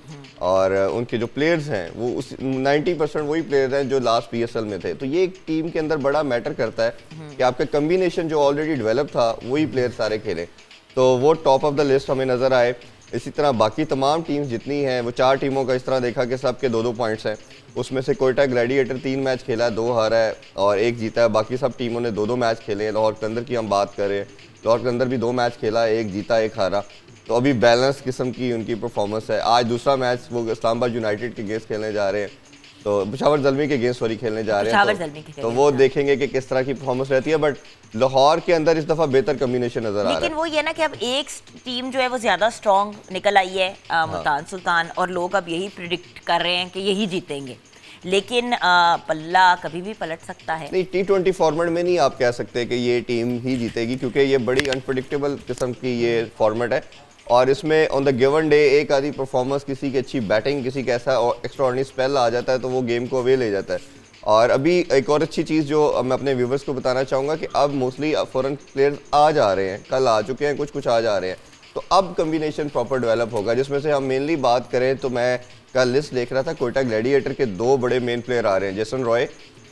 और उनके जो प्लेयर्स हैं वो उस 90% वही प्लेयर्स हैं जो लास्ट PSL में थे। तो ये एक टीम के अंदर बड़ा मैटर करता है कि आपका कम्बिनेशन जो ऑलरेडी डेवलप था वही प्लेयर सारे खेले, तो वो टॉप ऑफ द लिस्ट हमें नज़र आए। इसी तरह बाकी तमाम टीम्स जितनी हैं वो 4 टीमों का इस तरह देखा कि सब के 2-2 पॉइंट्स हैं। उसमें से कोयटा ग्लैडिएटर 3 मैच खेला है, 2 हारा है और 1 जीता है। बाकी सब टीमों ने 2-2 मैच खेले हैं। लाहौर कलंदर की हम बात करें, लाहौर कलंदर भी 2 मैच खेला है, 1 जीता 1 हारा, तो अभी बैलेंस किस्म की उनकी परफॉर्मेंस है। आज दूसरा मैच वो इस्लामाबाद यूनाइटेड के अगेंस्ट खेलने जा रहे हैं, तो पेशावर ज़ल्मी के अगेंस्ट खेलने जा रहे हैं, तो वो देखेंगे कि किस तरह की परफॉर्मेंस रहती है। बट लाहौर के अंदर इस दफ़ा बेहतर कम्बिनेशन नजर आ रहा है। लेकिन वो ये ना कि अब एक टीम जो है वो ज़्यादा स्ट्रॉन्ग निकल आई है, मुल्तान सुल्तान, और लोग अब यही प्रिडिक्ट कर रहे हैं कि यही जीतेंगे, लेकिन पल्ला कभी भी पलट सकता है। नहीं, T20 फॉर्मेट में नहीं आप कह सकते कि ये टीम ही जीतेगी, क्योंकि ये बड़ी अनप्रेडिक्टेबल किस्म की ये फॉर्मेट है। और इसमें ऑन द गिवन डे एक आधी परफॉर्मेंस, किसी की अच्छी बैटिंग, किसी का ऐसा एक्स्ट्राऑर्डिनरी स्पेल आ जाता है तो वो गेम को अवे ले जाता है। और अभी एक और अच्छी चीज़ जो मैं अपने व्यूवर्स को बताना चाहूँगा कि अब मोस्टली फॉरेन प्लेयर्स आ जा रहे हैं, कल आ चुके हैं, कुछ आ जा रहे हैं, तो अब कम्बिनेशन प्रॉपर डेवलप होगा, जिसमें से हम मेनली बात करें तो मैं कल लिस्ट देख रहा था, कोयटा ग्लैडिएटर के 2 बड़े मेन प्लेयर आ रहे हैं, जेसन रॉय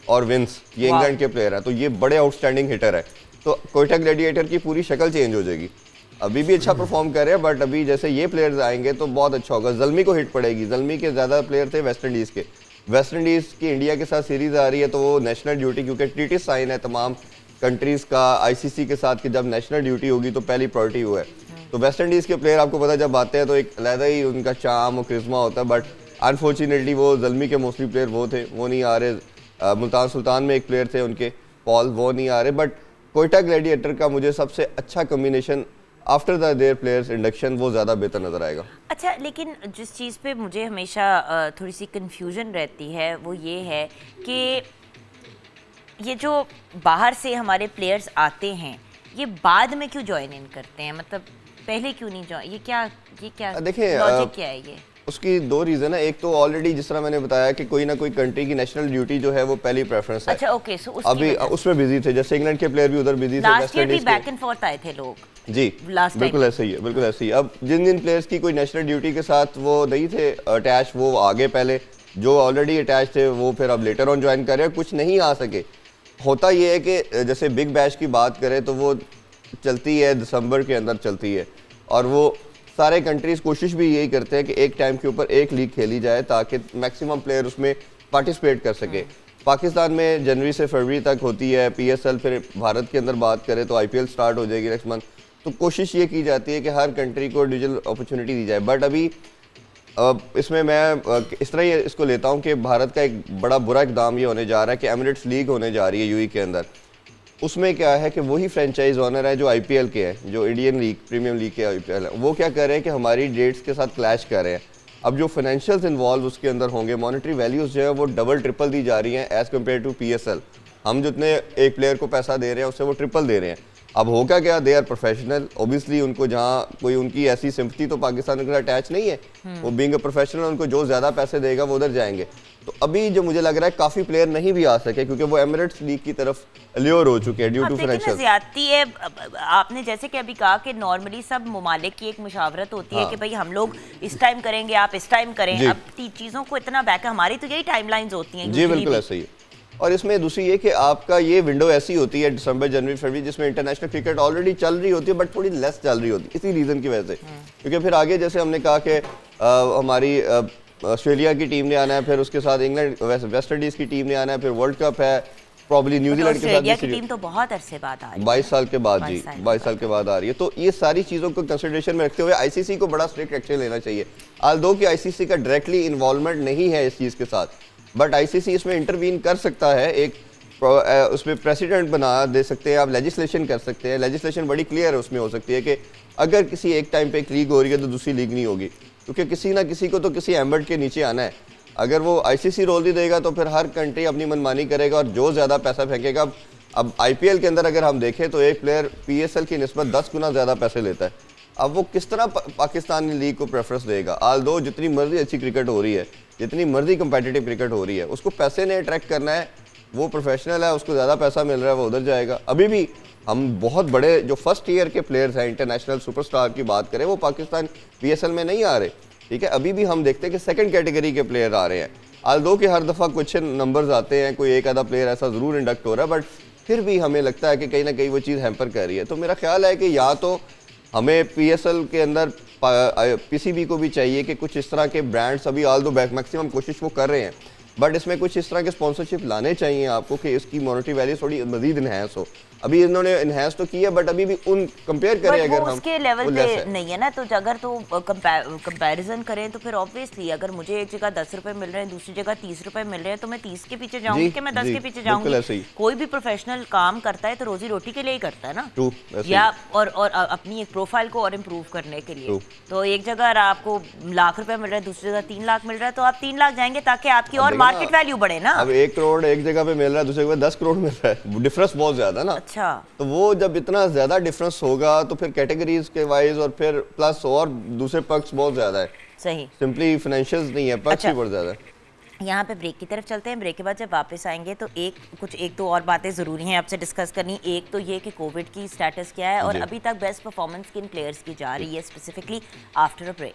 और विंस, ये इंग्लैंड के प्लेयर हैं, तो ये बड़े आउटस्टैंडिंग हिटर है। तो कोयटा ग्लैडिएटर की पूरी शक्ल चेंज हो जाएगी। अभी भी अच्छा परफॉर्म कर रहे हैं, बट अभी जैसे ये प्लेयर्स आएंगे तो बहुत अच्छा होगा। जल्मी को हिट पड़ेगी, जल्मी के ज़्यादा प्लेयर थे वेस्ट इंडीज़ के, वेस्ट इंडीज़ की इंडिया के साथ सीरीज़ आ रही है तो वो नेशनल ड्यूटी, क्योंकि ट्रीटी साइन है तमाम कंट्रीज़ का आईसीसी के साथ कि जब नेशनल ड्यूटी होगी तो पहली प्रायोरिटी वो है। तो वेस्ट इंडीज़ के प्लेयर आपको पता जब आते हैं तो एक अलग ही उनका चार्म और क्रिस्मा होता है, बट अनफॉर्चुनेटली वो जल्मी के मोस्टली प्लेयर वो थे, वो नहीं आ रहे। मुल्तान सुल्तान में एक प्लेयर थे उनके पॉल, वो नहीं आ रहे। बट कोयटा ग्लैडिएटर का मुझे सबसे अच्छा combination after the their players induction वो ज़्यादा बेहतर नज़र आएगा। अच्छा, लेकिन जिस चीज़ पे मुझे हमेशा थोड़ी सी कन्फ्यूजन रहती है वो ये है कि ये जो बाहर से हमारे प्लेयर्स आते हैं ये बाद में क्यों ज्वाइन इन करते हैं, मतलब पहले क्यों नहीं ज्वाइन, ये क्या देखिए लॉजिक क्या है ये? उसकी 2 रीज़न है। एक तो ऑलरेडी जिस तरह मैंने बताया कि कोई ना कोई कंट्री की नेशनल ड्यूटी जो है वो पहली प्रेफरेंस है। अच्छा, ओके, सो अभी उसमें बिजी थे, जैसे इंग्लैंड के प्लेयर भी उधर बिजी थे, लास्ट ईयर भी बैक एंड फोर्थ आए थे लोग जी, बिल्कुल ऐसे ही है, बिल्कुल ऐसे ही। अब जिन प्लेयर्स की कोई नेशनल ड्यूटी के साथ वो नहीं थे अटैच, वो आगे पहले, जो ऑलरेडी अटैच थे वो फिर अब लेटर ऑन ज्वाइन कर रहे हैं, कुछ नहीं आ सके। होता ये है कि जैसे बिग बैश की बात करें तो वो चलती है दिसंबर के अंदर चलती है, और वो सारे कंट्रीज़ कोशिश भी यही करते हैं कि एक टाइम के ऊपर एक लीग खेली जाए ताकि मैक्सिमम प्लेयर उसमें पार्टिसिपेट कर सके। पाकिस्तान में जनवरी से फरवरी तक होती है पीएसएल, फिर भारत के अंदर बात करें तो आईपीएल स्टार्ट हो जाएगी नेक्स्ट मंथ। तो कोशिश ये की जाती है कि हर कंट्री को इंडिविजुअल अपॉर्चुनिटी दी जाए। बट अभी इसमें मैं इस तरह इसको लेता हूँ कि भारत का एक बड़ा बुरा इकदाम ये होने जा रहा है कि एमिरेट्स लीग होने जा रही है यूएई के अंदर। उसमें क्या है कि वही फ्रेंचाइज ओनर है जो आईपीएल के हैं, जो इंडियन लीग प्रीमियम लीग के आईपीएल है, वो क्या कर रहे हैं कि हमारी डेट्स के साथ क्लैश कर रहे हैं। अब जो फाइनेंशियल्स इन्वॉल्व उसके अंदर होंगे, मॉनेटरी वैल्यूज़ जो है वो डबल ट्रिपल दी जा रही हैं एज़ कम्पेयर टू पीएसएल। हम जितने एक प्लेयर को पैसा दे रहे हैं उससे वो ट्रिपल दे रहे हैं। अब होगा क्या, दे आर प्रोफेशनल, ओबियसली उनको जहाँ कोई उनकी ऐसी सिंपथी तो पाकिस्तान के साथ अटैच नहीं है, वो बीइंग अ प्रोफेशनल उनको जो ज़्यादा पैसे देगा वो उधर जाएंगे। तो अभी जो मुझे लग रहा है काफ़ी प्लेयर नहीं भी आ सके क्योंकि वो एमिरेट्स लीग की तरफ ल्योर हो चुके हैं ड्यू टू फाइनेंशियल ज्यादती है। आपने जैसे कि अभी कहा कि नॉर्मली सब ममालिक की एक मुशावरत होती है कि भाई हम लोग इस टाइम करेंगे, आप इस टाइम करें। अब चीज़ों को इतना बैक, हमारी तो यही टाइमलाइंस होती हैं। जी बिल्कुल ऐसा ही है। और इसमें दूसरी ये कि आपका ये विंडो ऐसी होती है दिसंबर, जनवरी, फरवरी, जिसमें इंटरनेशनल क्रिकेट ऑलरेडी चल रही होती है बट थोड़ी लेस चल रही होती है इसी रीज़न की वजह से। क्योंकि फिर आगे जैसे हमने कहा कि हमारी ऑस्ट्रेलिया की टीम ने आना है, फिर उसके साथ इंग्लैंड वेस्ट इंडीज़ की टीम ने आना है, फिर वर्ल्ड कप है, प्रॉब्ली न्यूजीलैंड के साथ की टीम तो बहुत अरसे बाद आ रही है, 22 साल के बाद जी, 22 साल के बाद आ रही है। तो ये सारी चीज़ों को कंसिडरेशन में रखते हुए आईसीसी को बड़ा स्ट्रिक्ट एक्शन लेना चाहिए। आल्दो कि आईसीसी का डायरेक्टली इन्वॉल्वमेंट नहीं है इस चीज़ के साथ, बट आईसीसी इसमें इंटरवीन कर सकता है, एक उसमें प्रेसिडेंट बना दे सकते हैं, आप लेजिस्लेशन कर सकते हैं। लेजिस्लेशन बड़ी क्लियर है, उसमें हो सकती है कि अगर किसी एक टाइम पे एक लीग हो रही है तो दूसरी लीग नहीं होगी, क्योंकि किसी ना किसी को तो किसी एम्बर्ट के नीचे आना है। अगर वो आईसीसी रोल नहीं देगा तो फिर हर कंट्री अपनी मनमानी करेगा और जो ज़्यादा पैसा फेंकेगा। अब आईपीएल के अंदर अगर हम देखें तो एक प्लेयर पीएसएल की निस्बत 10 गुना ज़्यादा पैसे लेता है। अब वो किस तरह पाकिस्तानी लीग को प्रेफरेंस देगा? आल्दो जितनी मर्जी अच्छी क्रिकेट हो रही है, जितनी मर्जी कंपेटिटिव क्रिकेट हो रही है, उसको पैसे ने अट्रैक्ट करना है। वो प्रोफेशनल है, उसको ज़्यादा पैसा मिल रहा है, वो उधर जाएगा। अभी भी हम बहुत बड़े जो फर्स्ट ईयर के प्लेयर्स हैं, इंटरनेशनल सुपरस्टार की बात करें, वो पाकिस्तान पीएसएल में नहीं आ रहे, ठीक है। अभी भी हम देखते हैं कि सेकंड कैटेगरी के प्लेयर आ रहे हैं। आल्दो के हर दफ़ा कुछ नंबर्स आते हैं, कोई एक आधा प्लेयर ऐसा ज़रूर इंडक्ट हो रहा है, बट फिर भी हमें लगता है कि कहीं ना कहीं वो चीज़ हैम्पर कर रही है। तो मेरा ख्याल है कि या तो हमें पीएसएल के अंदर पीसीबी को भी चाहिए कि कुछ इस तरह के ब्रांड्स, अभी आल्दो बैक मैक्सिमम कोशिश वो कर रहे हैं, बट इसमें कुछ इस तरह के स्पॉन्सरशिप लाने चाहिए आपको कि इसकी मॉनेटरी वैल्यू थोड़ी मजीद इन्हेंस हो। अभी इन्होंने इन्हेंस तो किया, बट अभी भी उन कंपेयर करें अगर हम उसके लेवल पे नहीं है ना, तो अगर तो कंपैरिजन करें तो फिर ऑब्वियसली अगर मुझे एक जगह 10 रुपए मिल रहे हैं, दूसरी जगह 30 रुपए मिल रहे हैं, तो मैं 30 के पीछे जाऊंगी कि मैं 10 के पीछे जाऊंगी? कोई भी प्रोफेशनल काम करता है तो रोजी रोटी के लिए ही करता है ना, या और अपनी एक प्रोफाइल को और इम्प्रूव करने के लिए। तो एक जगह आपको लाख रुपए मिल रहा है, दूसरी जगह 3 लाख मिल रहा है, तो आप 3 लाख जाएंगे ताकि आपकी और मार्केट वैल्यू बढ़े ना। अब 1 करोड़ एक जगह पे मिल रहा है, दूसरी जगह 10 करोड़ मिल रहा है, डिफरेंस बहुत ज्यादा ना। अच्छा, तो वो जब इतना ज़्यादा डिफरेंस होगा तो फिर कैटेगरीज के वाइज और फिर प्लस और दूसरे पक्ष बहुत ज़्यादा है, सही। सिंपली फाइनेंशियल्स नहीं है, पक्ष ही बहुत ज़्यादा है। यहाँ पे ब्रेक की तरफ चलते हैं। ब्रेक के बाद जब वापस आएंगे तो एक दो और बातें ज़रूरी हैं आपसे डिस्कस करनी। एक तो ये कि कोविड की स्टेटस क्या है और अभी तक बेस्ट परफॉर्मेंस किन प्लेयर्स की जा रही है स्पेसिफिकली आफ्टर अ ब्रेक।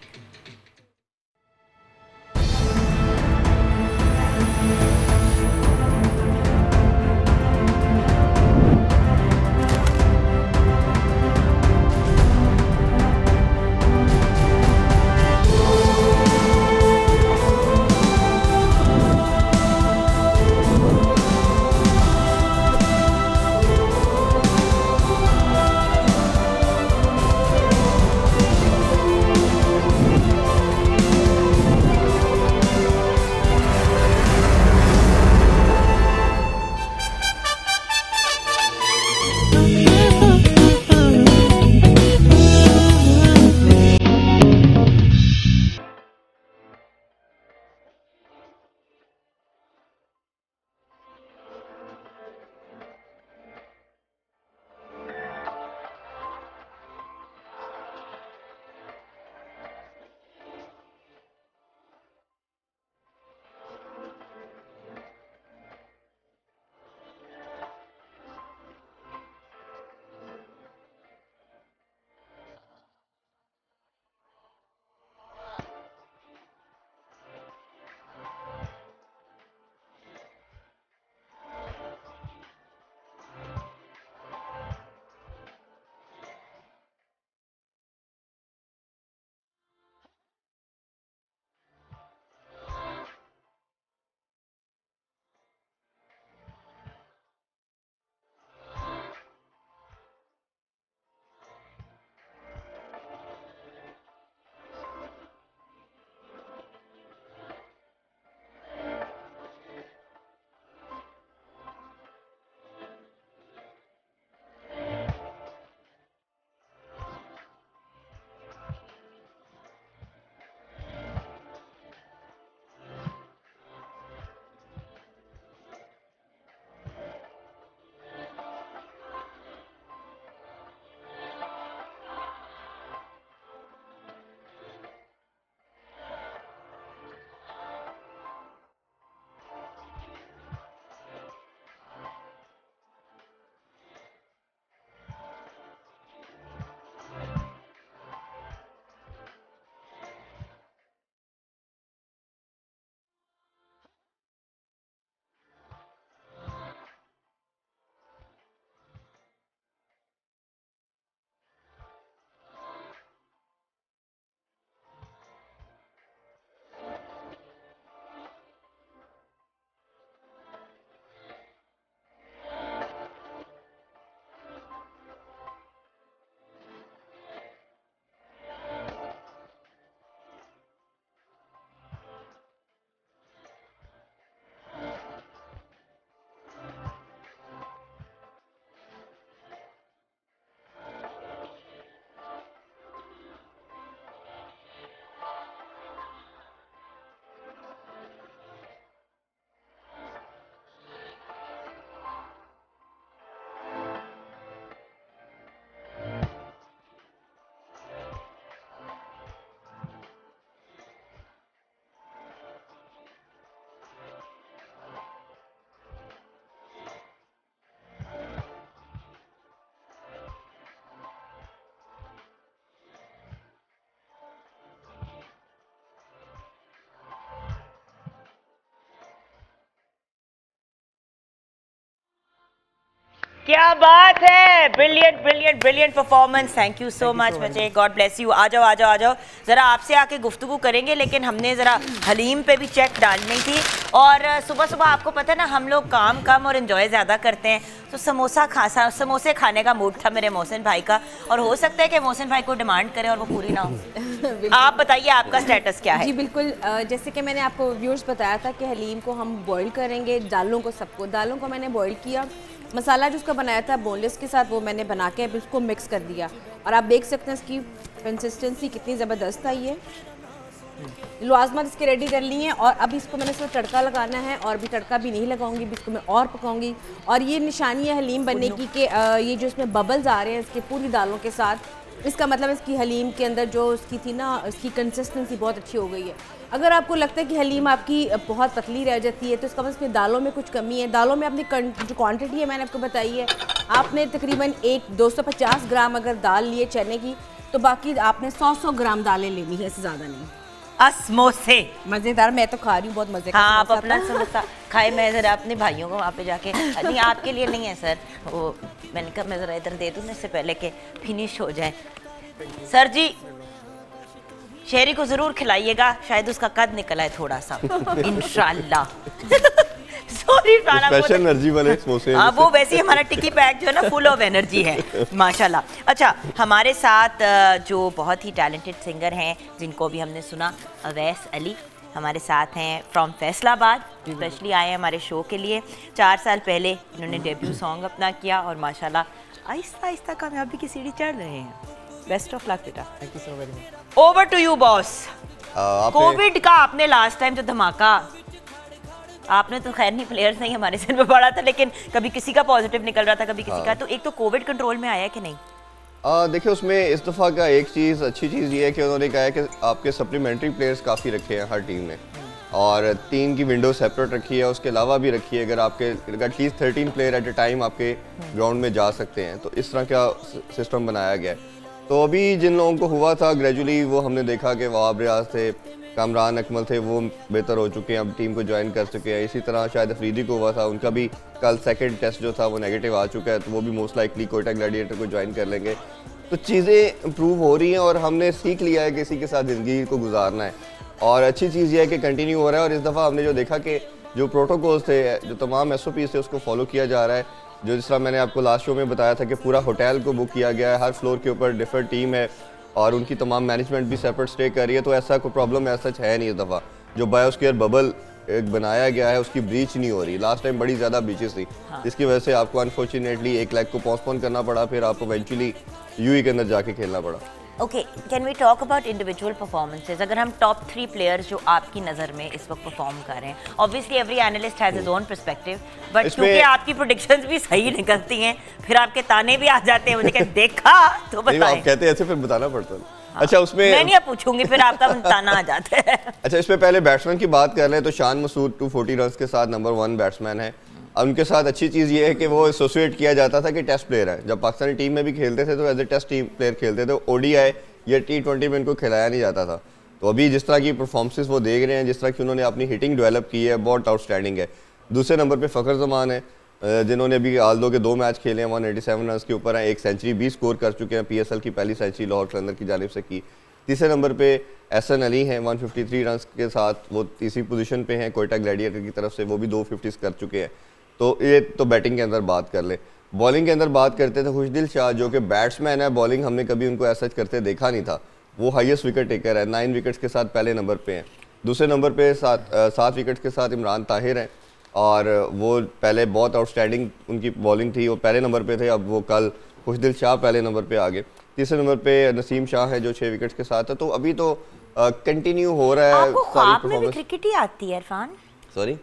क्या बात है, brilliant brilliant brilliant performance. Thank you so much बच्चे, गॉड ब्लेस यू। आ जाओ आ जाओ आ जाओ, ज़रा आपसे आके गुफ्तगू करेंगे, लेकिन हमने ज़रा हलीम पे भी चेक डालनी थी। और सुबह सुबह आपको पता है ना, हम लोग काम कम और इन्जॉय ज़्यादा करते हैं, तो समोसे खाने का मूड था मेरे मोहसिन भाई का, और हो सकता है कि मोहसिन भाई को डिमांड करें और वो पूरी ना हो। आप बताइए आपका स्टेटस क्या है? जी बिल्कुल, जैसे कि मैंने आपको व्यूअर्स बताया था कि हलीम को हम बॉईल करेंगे, दालों को मैंने बॉईल किया, मसाला जो उसका बनाया था बोनलेस के साथ वो मैंने बना के अभी उसको मिक्स कर दिया, और आप देख सकते हैं इसकी कंसिस्टेंसी कितनी ज़बरदस्त आई है। लवाजमात इसके रेडी कर लिए हैं और अब इसको मैंने सिर्फ तड़का लगाना है और भी तड़का भी नहीं लगाऊंगी, इसको मैं और पकाऊंगी। और ये निशानी है हलीम बनने की कि ये जो इसमें बबल्स आ रहे हैं इसके पूरी दालों के साथ, इसका मतलब इसकी हलीम के अंदर जो उसकी थी ना, इसकी कंसिस्टेंसी बहुत अच्छी हो गई है। अगर आपको लगता है कि हलीम आपकी बहुत पतली रह जाती है तो इसका मतलब इसमें दालों में कुछ कमी है। दालों में अपनी जो क्वांटिटी है मैंने आपको बताई है, आपने तकरीबन 250 ग्राम अगर दाल लिए चने की तो बाकी आपने 100 ग्राम दालें लेनी है, इससे ज़्यादा नहीं। समोसे मज़ेदार, मैं तो खा रही हूँ बहुत मज़े का। हाँ, आप अपना समोसा खाए, मैं ज़रा अपने भाइयों को वहाँ पे जाके, नहीं आपके लिए नहीं है सर, वो मैंने कहा मैं ज़रा इधर दे दूँ इससे पहले कि फिनिश हो जाए। सर जी शेरी को ज़रूर खिलाइएगा, शायद उसका कद निकला है थोड़ा सा इंशाल्लाह। सॉरी स्पेशल एनर्जी वाले समोसे। हाँ, वो वैसे ही हमारा टिक्की पैक जो है ना फुल ऑफ एनर्जी है माशाल्लाह। अच्छा, हमारे साथ जो बहुत ही टैलेंटेड सिंगर हैं जिनको भी हमने सुना, अवैस अली हमारे साथ हैं फ्रॉम फैसलाबाद, स्पेशली आए हैं हमारे शो के लिए। 4 साल पहले इन्होंने डेब्यू सॉन्ग अपना किया और माशाल्लाह आहिस्ता आहिस्ता कामयाबी की सीढ़ी चढ़ रहे हैं। बेस्ट ऑफ लक बेटा। Thank you so very much. Over to you boss. Covid का आपने लास्ट टाइम जो धमाका, आपने तो खैर नहीं, प्लेयर्स नहीं हमारे सिर पे पड़ा था, लेकिन कभी किसी का पॉजिटिव निकल रहा था कभी किसी का, तो एक तो कोविड कंट्रोल में आया कि नहीं? देखिए उसमें इस दफ़ा का एक चीज़ अच्छी चीज़ ये है कि उन्होंने कहा है कि आपके सप्लीमेंट्री प्लेयर्स काफ़ी रखे हैं हर टीम में और 3 की विंडो सेपरेट रखी है, उसके अलावा भी रखी है अगर आपके at least 13 player at a time आपके ग्राउंड में जा सकते हैं, तो इस तरह का सिस्टम बनाया गया है। तो अभी जिन लोगों को हुआ था ग्रेजुअली वो हमने देखा कि वहाब रियाज थे, कामरान अकमल थे, वो बेहतर हो चुके हैं, अब टीम को ज्वाइन कर चुके हैं। इसी तरह शायद अफरीदी को हुआ था, उनका भी कल सेकंड टेस्ट जो था वो नेगेटिव आ चुका है, तो वो भी मोस्ट लाइकली कोयटा ग्लैडिएटर को ज्वाइन कर लेंगे। तो चीज़ें इम्प्रूव हो रही हैं और हमने सीख लिया है कि इसी के साथ ज़िंदगी को गुजारना है और अच्छी चीज़ ये है कि कंटिन्यू हो रहा है। और इस दफ़ा हमने जो देखा कि जो प्रोटोकॉल्स थे, जो तमाम SOPs थे, उसको फॉलो किया जा रहा है। जो जिस तरह मैंने आपको लास्ट शो में बताया था कि पूरा होटल को बुक किया गया है, हर फ्लोर के ऊपर डिफरेंट टीम है और उनकी तमाम मैनेजमेंट भी सेपरेट स्टे कर रही है, तो ऐसा कोई प्रॉब्लम ऐसा है नहीं इस दफ़ा। जो बायोस्फीयर बबल एक बनाया गया है उसकी ब्रीच नहीं हो रही। लास्ट टाइम बड़ी ज़्यादा ब्रीचेस थी, जिसकी वजह से आपको अनफॉर्चुनेटली 1 लाख को पोस्टपोन करना पड़ा, फिर आपको इवेंचुअली UAE के अंदर जाके खेलना पड़ा। Okay, can we talk about individual performances? अगर हम टॉप 3 प्लेयर्स जो आपकी नज़र में इस वक्त परफॉर्म कर रहे हैं, obviously every analyst has his own perspective, but क्योंकि आपकी प्रेडिक्शंस भी सही निकलती हैं, फिर आपके ताने भी आ जाते हैं, मुझे क्या देखा तो बताएं। आप कहते हैं ऐसे, फिर बताना पड़ता है। अच्छा, उसमें मैं नहीं पूछूंगी, फिर आपका ताना आ जाता है। अच्छा, इसमें पहले बैट्समैन की बात कर लें तो शान मसूद 240 रन के साथ नंबर 1 बैट्समैन है। अब उनके साथ अच्छी चीज़ ये है कि वो एसोसिएट किया जाता था कि टेस्ट प्लेयर है। जब पाकिस्तानी टीम में भी खेलते थे तो as a test team player खेलते थे, ODI या T20 में इनको खिलाया नहीं जाता था। तो अभी जिस तरह की परफॉर्मेंसेस वो देख रहे हैं, जिस तरह की उन्होंने अपनी हिटिंग डेवलप की है, बहुत आउटस्टैंडिंग है। दूसरे नंबर पे फ़खर जमान है, जिन्होंने अभी आल्दो के 2 मैच खेले हैं, 187 रन के ऊपर हैं, 1 सेंचुरी भी स्कोर कर चुके हैं, PSL की पहली सेंचुरी लाहौर कलंदर की जानिब से की। तीसरे नंबर पे एहसन अली हैं 153 रन के साथ, वो तीसरी पोजीशन पे हैं कोयटा ग्लैडिएटर की तरफ से, वो भी 2 50s कर चुके हैं। तो ये तो बैटिंग के अंदर बात कर ले। बॉलिंग के अंदर बात करते थे खुशदिल शाह, जो कि बैट्समैन है, बॉलिंग हमने कभी उनको ऐसा करते देखा नहीं था। वो हाईएस्ट विकेट टेकर है, 9 विकेट्स के साथ पहले नंबर पे हैं। दूसरे नंबर पे 7 विकेट्स के साथ इमरान ताहिर हैं और वो पहले बहुत आउटस्टैंडिंग उनकी बॉलिंग थी, वो पहले नंबर पे थे, अब वो कल खुशदिल शाह पहले नंबर पे आ गए। तीसरे नंबर पे नसीम शाह है जो 6 विकेट्स के साथ है। तो अभी तो कंटिन्यू हो रहा है। आपको ख्वाब में भी क्रिकेट ही आती है इरफान? सॉरी,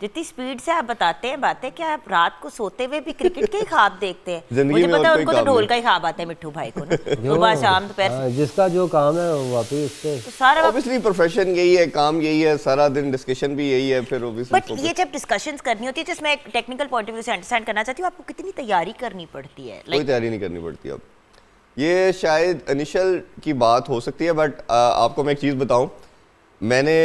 जितनी स्पीड से आप बताते हैं बातें, क्या आप रात को सोते हुए भी क्रिकेट के ही ख्वाब देखते हैं? जिंदगी मुझे में पता है और उनको कोई तो काम ढोल नहीं। का ही ख्वाब आता है मिट्ठू भाई को ना, सुबह शाम दोपहर। जिसका जो काम है वाकई उससे तो सारा वक्त। ऑब्वियसली प्रोफेशन यही है, काम यही है, सारा दिन डिस्कशन भी यही है, फिर बट ऑब्वियसली ये जब डिस्कशंस करनी होती है, जिसमें एक टेक्निकल पॉइंट ऑफ व्यू से अंडरस्टैंड करना चाहती हूँ, आपको कितनी तैयारी करनी पड़ती है? कोई तैयारी नहीं करनी पड़ती। अब ये शायद इनिशियल की बात हो सकती है, बट आपको मैं एक चीज़ बताऊं, मैंने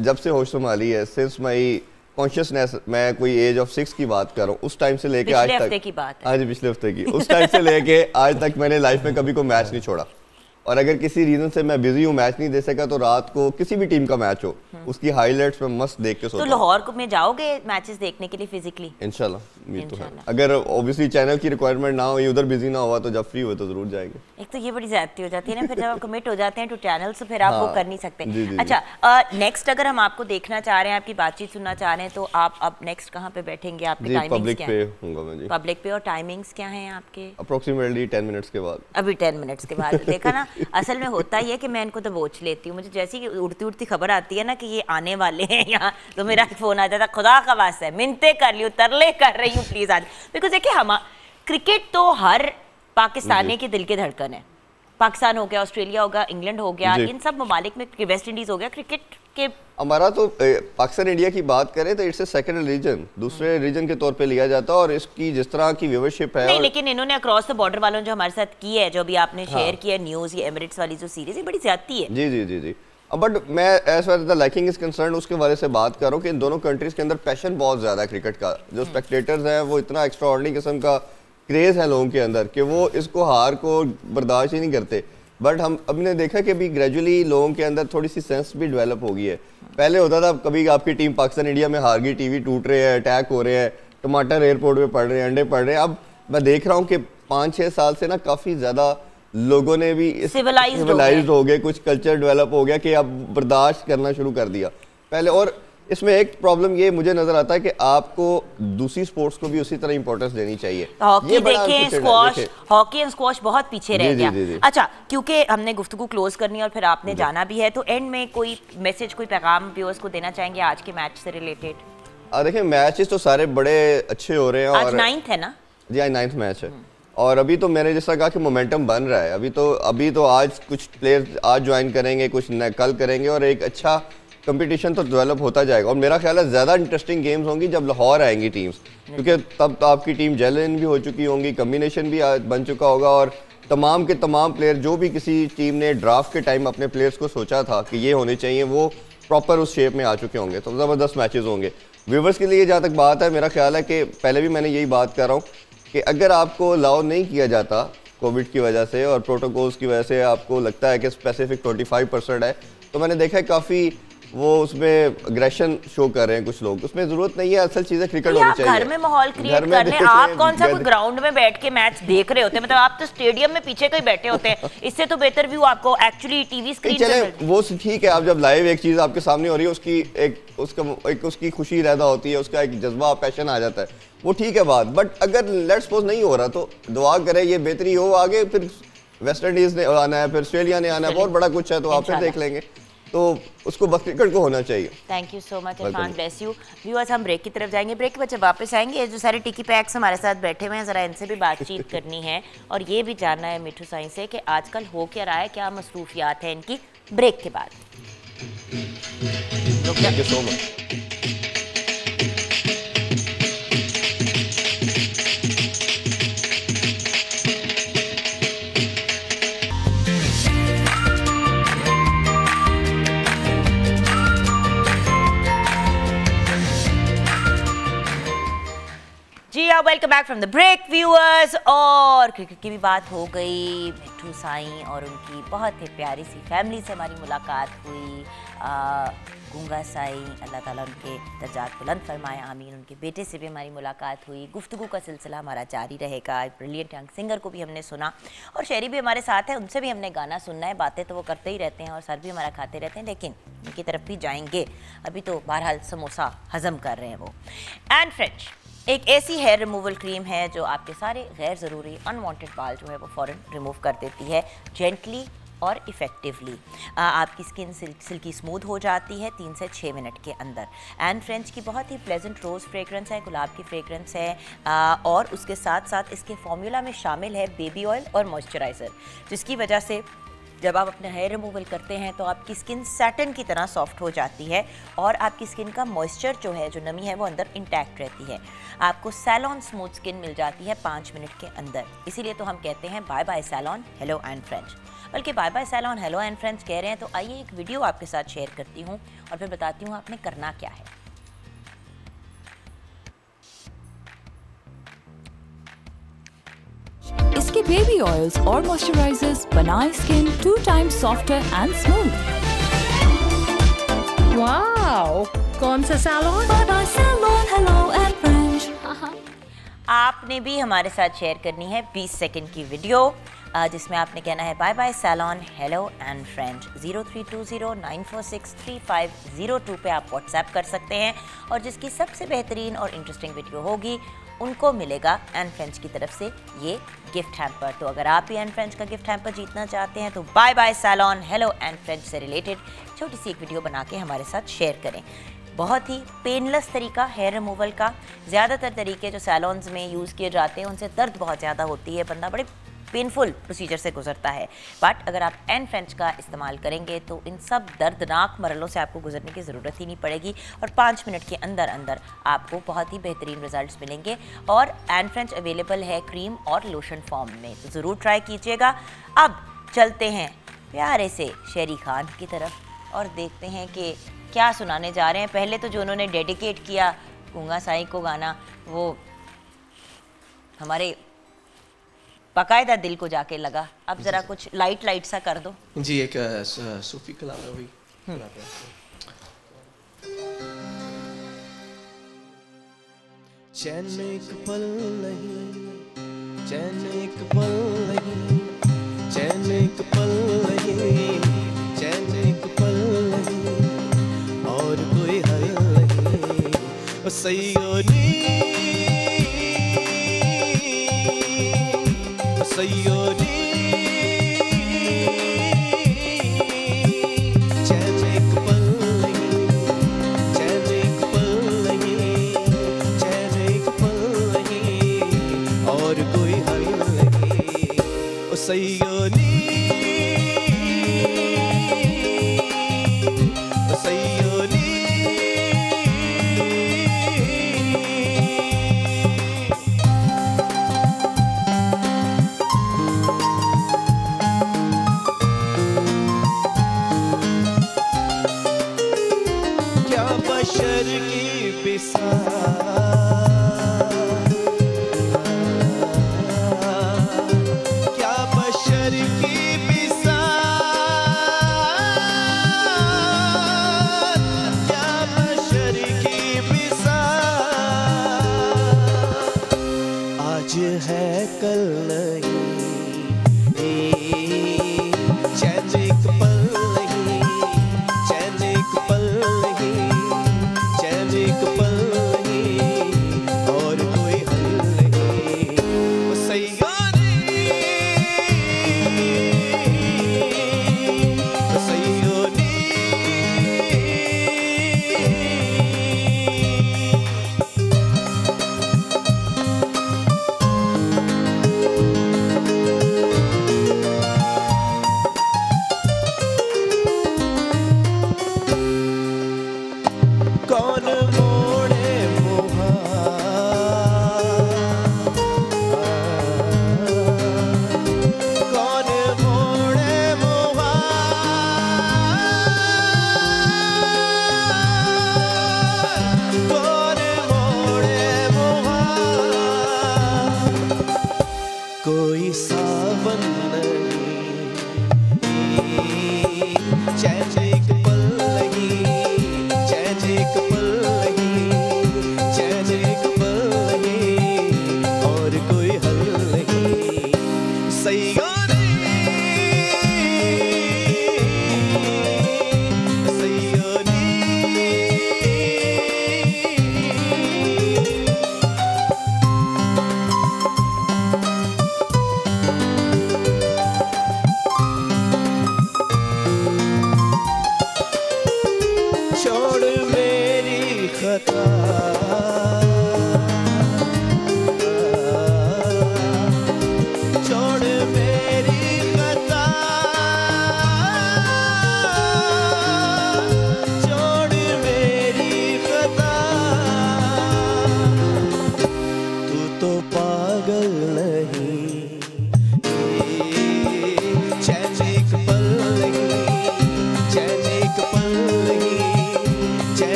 जब से होश संभाली है, सिंस माई कॉन्शियसनेस, मैं कोई एज ऑफ 6 की बात कर रहा हूँ, उस टाइम से लेके आज पिछले तक, हफ्ते की बात है। आज पिछले हफ्ते की, उस टाइम से लेके आज तक मैंने लाइफ में कभी कोई मैच नहीं छोड़ा। और अगर किसी रीजन से मैं बिजी हूँ, मैच नहीं दे सका, तो रात को किसी भी टीम का मैच हो, उसकी हाईलाइट्स में मस्त देख के तो सोता हूँ। लाहौर में जाओगे मैचेस देखने के लिए फिजिकली? इंशाल्लाह उम्मीद तो है। अगर ऑब्वियसली चैनल की रिक्वायरमेंट ना हो, उधर बिजी ना हुआ, तो जब फ्री हुए तो जरूर जाएंगे। एक तो ये बड़ी ज्यादती हो जाती है ना, फिर जब आप कमिट हो जाते हैं टू चैनल तो फिर आप वो कर नहीं सकते। जी, जी, अच्छा, नेक्स्ट अगर हम आपको देखना चाह रहे हैं, आपकी बातचीत सुनना चाह रहे हैं, तो आप अब नेक्स्ट कहाँ पे बैठेंगे? आपके टाइमिंग्स पब्लिक क्या पे हैं? होऊंगा मैं जी। पब्लिक पे। और टाइमिंग्स क्या हैं आपके? अप्रोक्सीमेटली 10 मिनट्स के बाद। अभी 10 मिनट्स के बाद। देखा ना, असल में होता ही है कि मैं इनको दबोच लेती हूँ। मुझे जैसी उड़ती उड़ती खबर आती है ना कि ये आने वाले हैं यहाँ, तो मेरा फोन आ जाता, खुदा का वास्ता है, मिन्नतें कर ली हूँ, तरले कर रही हूँ, प्लीज आज। बिकॉज देखिए, हम क्रिकेट तो हर पाकिस्तानी के दिल के धड़कन है। पाकिस्तान हो गया, ऑस्ट्रेलिया हो गया, इंग्लैंड हो गया, इन सब ममालिक में, वेस्ट इंडीज हो गया, क्रिकेट के हमारा तो पाकिस्तान इंडिया की बात करें तो इट्स ए सेकंड रीजन, दूसरे रीजन के तौर पे लिया जाता है। और इसकी जिस तरह की व्यूअरशिप है, नहीं, लेकिन इन्होंने अक्रॉस द बॉर्डर वालों जो हमारे साथ की है, जो अभी आपने शेयर किया है न्यूज़, ये एमिरेट्स वाली जो सीरीज है, बड़ी ज्यादती है। जी जी जी जी। बट मैं as far the liking is concern उसके बारे से बात कर रहा हूँ कि इन दोनों कंट्रीज के अंदर पैशन बहुत ज़्यादा है क्रिकेट का। जो स्पेक्टेटर्स हैं वो इतना एक्स्ट्राऑर्डिनरी किस्म का क्रेज़ है लोगों के अंदर कि वो इसको हार को बर्दाश्त ही नहीं करते। बट हम हमने देखा कि अभी ग्रेजुअली लोगों के अंदर थोड़ी सी सेंस भी डेवलप हो गई है। पहले होता था कभी आपकी टीम पाकिस्तान इंडिया में हार गई, टीवी टूट रहे हैं, अटैक हो रहे हैं, टमाटर एयरपोर्ट पे पड़ रहे हैं, अंडे पड़ रहे हैं। अब मैं देख रहा हूँ कि 5-6 साल से ना काफ़ी ज़्यादा लोगों ने भी सिविलाइज्ड हो गए, कुछ कल्चर डेवलप हो गया कि अब बर्दाश्त करना शुरू कर दिया पहले। और इसमें एक प्रॉब्लम ये मुझे नजर आता है कि आपको दूसरी स्पोर्ट्स को भी उसी तरह इंपॉर्टेंस देनी चाहिए। हॉकी देखें, स्क्वॉश, हॉकी एंड स्क्वॉश बहुत पीछे रह गया। अच्छा, क्योंकि हमने गुफ्तगू क्लोज करनी है और फिर आपने जाना भी है, तो एंड में कोई मैसेज, कोई पैगाम व्यूअर्स को देना चाहेंगे आज के मैच से रिलेटेड? देखिए, मैचेस तो सारे बड़े अच्छे हो रहे हैं। आज 9th है ना जी? आज 9th मैच है। और अभी तो मैंने जैसा कहा कि मोमेंटम बन रहा है। अभी तो आज कुछ प्लेयर्स आज ज्वाइन करेंगे, कुछ कल करेंगे, और एक अच्छा कंपटीशन तो डेवलप होता जाएगा। और मेरा ख्याल है ज़्यादा इंटरेस्टिंग गेम्स होंगी जब लाहौर आएंगी टीम्स, क्योंकि तब तो आपकी टीम जेलन भी हो चुकी होंगी, कम्बिनेशन भी बन चुका होगा, और तमाम के तमाम प्लेयर जो भी किसी टीम ने ड्राफ्ट के टाइम अपने प्लेयर्स को सोचा था कि ये होने चाहिए, वो प्रॉपर उस शेप में आ चुके होंगे। तो ज़बरदस्त मैचेस होंगे। व्यूवर्स के लिए जहाँ तक बात है, मेरा ख्याल है कि पहले भी मैंने यही बात कर रहा हूँ कि अगर आपको अलाउ नहीं किया जाता कोविड की वजह से और प्रोटोकॉल्स की वजह से, आपको लगता है कि स्पेसिफिक 25% है, तो मैंने देखा है काफ़ी वो उसमें अग्रेशन शो कर रहे हैं कुछ लोग। उसमें जरूरत नहीं है, असल चीजें क्रिकेट होनी चाहिए। घर में माहौल क्रिएट करने आप कौन सा कोई ग्राउंड में बैठ के मैच देख रहे होते हैं? मतलब आप तो स्टेडियम में पीछे कहीं बैठे होते हैं, इससे तो बेहतर व्यू आपको एक्चुअली टीवी स्क्रीन पे। वो ठीक है, आप जब लाइव एक चीज आपके सामने हो रही है, उसकी उसकी खुशी रहता होती है, उसका एक जज्बा, पैशन आ जाता है, वो ठीक है बात। बट अगर लेट्स सपोज नहीं हो रहा तो दुआ करें ये बेहतरी हो आगे। फिर वेस्ट इंडीज ने आना है, फिर ऑस्ट्रेलिया ने आना है, बहुत बड़ा कुछ है, तो आप फिर देख लेंगे। तो उसको बस क्रिकेट को होना चाहिए। Thank you so much Irfan, bless you. Viewers, हम ब्रेक की तरफ जाएंगे। ब्रेक के बाद जब वापस आएंगे, जो सारे टिकी पैक्स हमारे साथ बैठे हुए हैं, ज़रा इनसे भी बातचीत करनी है और ये भी जानना है मिठू साईं से कि आजकल हो क्या रहा है, क्या मसरूफियात है इनकी। ब्रेक के बाद। Thank you so much. Welcome back from the break viewers. और क्रिकेट की भी बात हो गई, मिठू साईं और उनकी बहुत ही प्यारी सी फैमिली से हमारी मुलाकात हुई। गूंगा साईं, अल्लाह ताला उनके दर्जात बुलंद फरमाए, आमीन। उनके बेटे से भी हमारी मुलाकात हुई। गुफ्तगू का सिलसिला हमारा जारी रहेगा। एक ब्रिलियंट यंग सिंगर को भी हमने सुना और शेरी भी हमारे साथ है, उनसे भी हमने गाना सुनना है। बातें तो वो करते ही रहते हैं और सर भी हमारा खाते रहते हैं, लेकिन उनकी तरफ भी जाएंगे। अभी तो बहरहाल समोसा हजम कर रहे हैं वो। एंड फ्रेंच एक ऐसी हेयर रिमूवल क्रीम है जो आपके सारे गैर ज़रूरी अनवांटेड बाल जो है वो फ़ौरन रिमूव कर देती है, जेंटली और इफ़ेक्टिवली। आपकी स्किन सिल्की स्मूथ हो जाती है 3 से 6 मिनट के अंदर। एंड फ्रेंच की बहुत ही प्लेजेंट रोज़ फ्रेगरेंस है, गुलाब की फ्रेगरेंस है, और उसके साथ साथ इसके फॉर्मूला में शामिल है बेबी ऑयल और मॉइस्चराइज़र, जिसकी वजह से जब आप अपने हेयर रिमूवल करते हैं तो आपकी स्किन सैटिन की तरह सॉफ्ट हो जाती है और आपकी स्किन का मॉइस्चर जो है, जो नमी है, वो अंदर इंटैक्ट रहती है। आपको सैलॉन स्मूथ स्किन मिल जाती है 5 मिनट के अंदर। इसीलिए तो हम कहते हैं bye bye salon, hello and French. बल्कि bye bye salon, hello and French कह रहे हैं तो आइए एक वीडियो आपके साथ शेयर करती हूँ और फिर बताती हूँ आपने करना क्या है। इसके बेबी ऑयल्स और मॉइस्चराइजर्स बनाए skin 2 times softer and smooth. Wow, कौन सा salon? Bye bye salon, hello and French. आपने भी हमारे साथ शेयर करनी है 20 सेकंड की वीडियो जिसमें आपने कहना है bye bye salon hello and friend. 0320946350 पे आप व्हाट्सएप कर सकते हैं और जिसकी सबसे बेहतरीन और इंटरेस्टिंग वीडियो होगी उनको मिलेगा एंड फ्रेंड्स की तरफ से ये गिफ्ट हैम्पर। तो अगर आप भी एंड फ्रेंड्स का गिफ्ट हैम्पर जीतना चाहते हैं तो bye bye salon hello and friends से रिलेटेड छोटी सी एक वीडियो बना के हमारे साथ शेयर करें। बहुत ही पेनलेस तरीका हेयर रिमूवल का। ज़्यादातर तरीके जो सैलॉन्स में यूज़ किए जाते हैं उनसे दर्द बहुत ज़्यादा होती है, बंदा बड़े पेनफुल प्रोसीजर से गुजरता है। बट अगर आप एंड फ्रेंड्स का इस्तेमाल करेंगे तो इन सब दर्दनाक मरलों से आपको गुजरने की ज़रूरत ही नहीं पड़ेगी और 5 मिनट के अंदर अंदर आपको बहुत ही बेहतरीन रिजल्ट्स मिलेंगे। और एंड फ्रेंड्स अवेलेबल है क्रीम और लोशन फॉर्म में, तो ज़रूर ट्राई कीजिएगा। अब चलते हैं प्यारे से शेरी खान की तरफ और देखते हैं कि क्या सुनाने जा रहे हैं। पहले तो जो उन्होंने डेडिकेट किया गूंगा साई को गाना, वो हमारे बाकायदा दिल को जाके लगा। अब जरा कुछ लाइट सा कर दो जी। एक सूफी कलाम है वही। चैन एक पल नहीं, चैन एक पल नहीं, चैन एक पल नहीं, चैन एक पल नहीं, और कोई हल नहीं। ओ सैयोनी सैयोनी, चैन एक पल नहीं, चैन एक पल नहीं, चैन एक पल नहीं, और कोई हल नहीं। ओ सैयोनी ओ सैयोनी,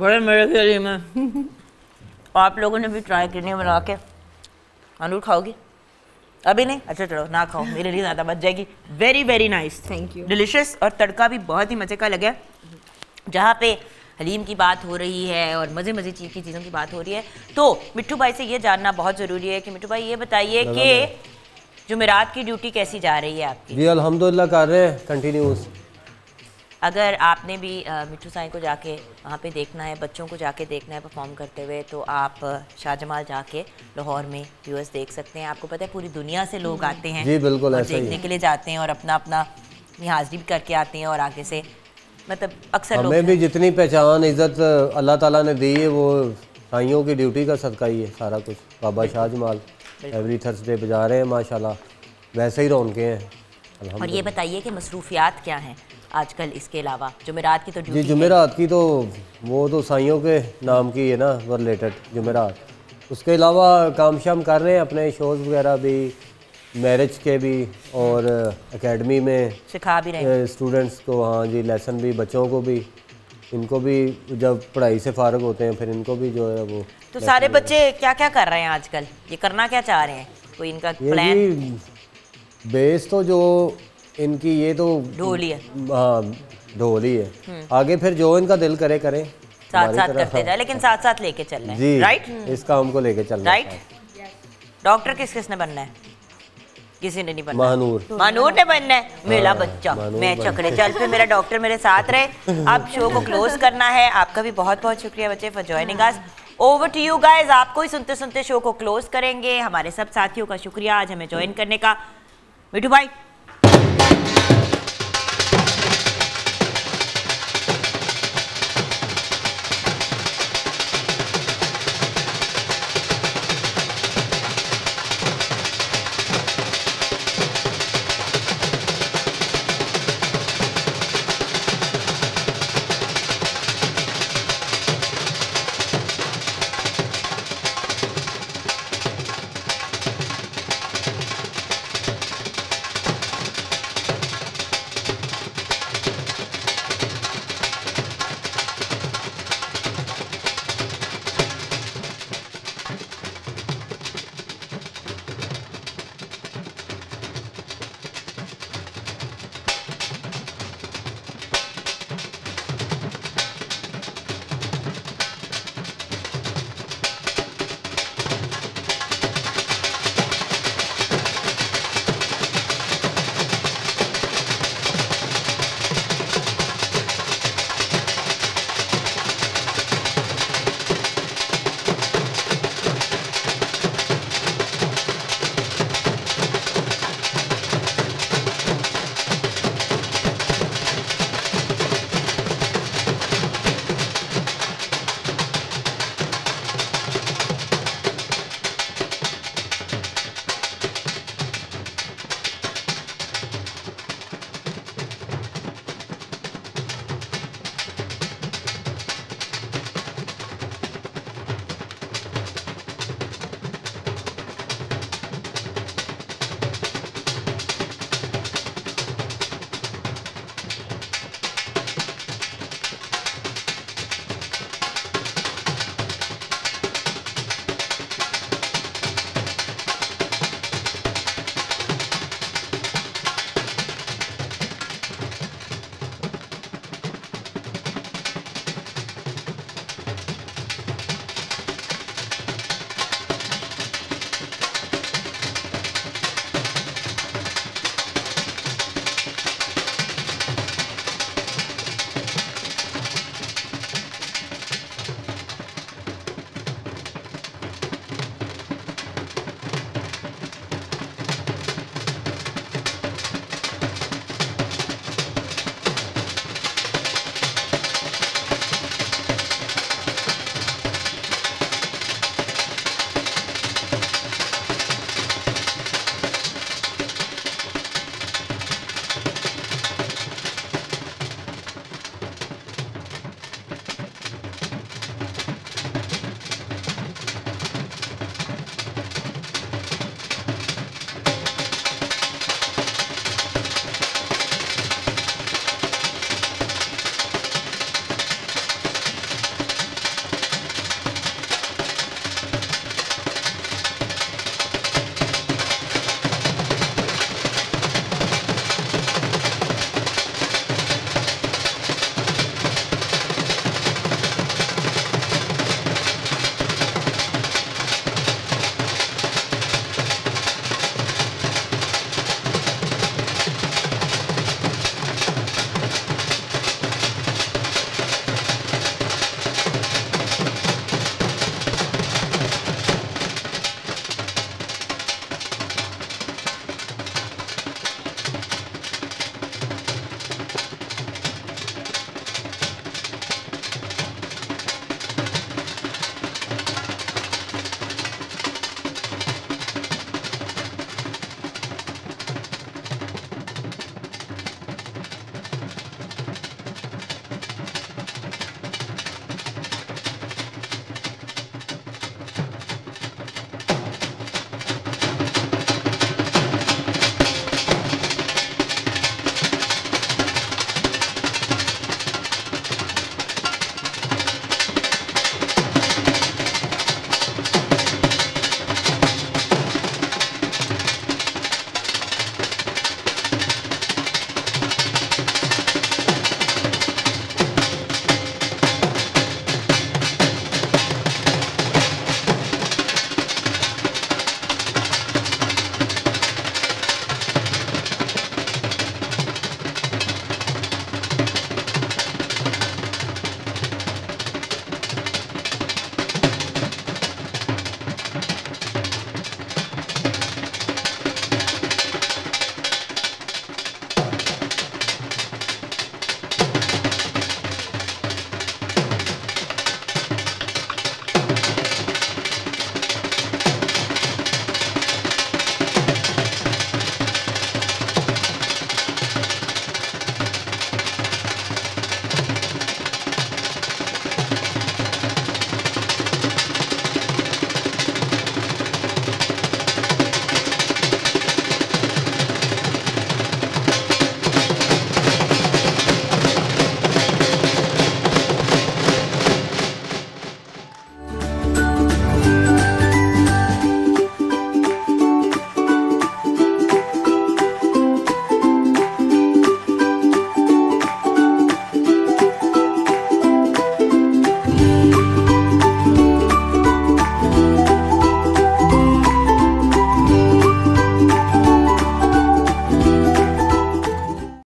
बड़े मेरे के लिए में आप लोगों ने भी ट्राई करनी है बना के। अनूर खाओगी? अभी नहीं? अच्छा चलो ना खाओ, मेरे लिए ज़्यादा बच जाएगी। Very very nice, Thank you. Delicious. और तड़का भी बहुत ही मज़े का लगा। जहाँ पे हलीम की बात हो रही है और मज़े मज़े की चीज़ों की बात हो रही है, तो मिट्ठू भाई से ये जानना बहुत ज़रूरी है कि मिट्ठू भाई ये बताइए कि जुमेरात की ड्यूटी कैसी जा रही है आपकी? जी अल्हम्दुलिल्लाह कर रहे हैं कंटिन्यूस। अगर आपने भी मिट्ठू साईं को जाके वहाँ पे देखना है, बच्चों को जाके देखना है परफॉर्म करते हुए, तो आप शाहजमाल जाके लाहौर में व्यूअर्स देख सकते हैं। आपको पता है पूरी दुनिया से लोग आते हैं जी बिल्कुल और ऐसा ही देखने है। के लिए जाते हैं और अपना अपना हाजिरी भी करके आते हैं और आगे से मतलब अक्सर लोग हमें भी जितनी पहचान इज्जत अल्लाह ताला ने दी है वो साइयों की ड्यूटी का सदका ही है सारा कुछ। बाबा शाहजमाल एवरी थर्सडे बजा रहे हैं माशाल्लाह, वैसे ही रौनकें हैं और ये अल्हम्दुलिल्लाह। बताइए कि मसरूफियात क्या हैं आजकल इसके अलावा? जुमेरात की तो जी ड्यूटी है। जुमेरात की तो वो तो साइयों के नाम की है ना, वो रिलेटेड जुमेरात। उसके अलावा काम शाम कर रहे हैं अपने शोज़ वगैरह भी, मैरिज के भी, और एकेडमी में सिखा भी रहे हैं। स्टूडेंट्स को, हाँ जी, लेसन भी बच्चों को भी, इनको भी जब पढ़ाई से फारग होते हैं फिर इनको भी जो है वो। तो सारे बच्चे क्या क्या कर रहे हैं आजकल? ये करना क्या चाह रहे हैं? कोई इनका ये प्लान? जी बेस तो जो इनकी ये तो ढोल ही है। हाँ ढोल ही है। आगे फिर जो इनका दिल करे करें, साथ हमारी साथ तरह। करते जाए, लेकिन साथ साथ लेके चल रहे हैं, जी राइट? इस काम को लेके चल रहे हैं। राइट। डॉक्टर किस किसने बनना है? किसी ने नहीं बनना। महानूर मानूर ने बनना है, मेरा बच्चा। मानूर मैं बनना। चकड़े चल पे मेरा डॉक्टर मेरे साथ रहे। अब शो को क्लोज करना है। आपका भी बहुत बहुत शुक्रिया बच्चे for joining us. Over to you guys. आपको ही सुनते सुनते शो को क्लोज करेंगे। हमारे सब साथियों का शुक्रिया आज हमें ज्वाइन करने का। मिठू भाई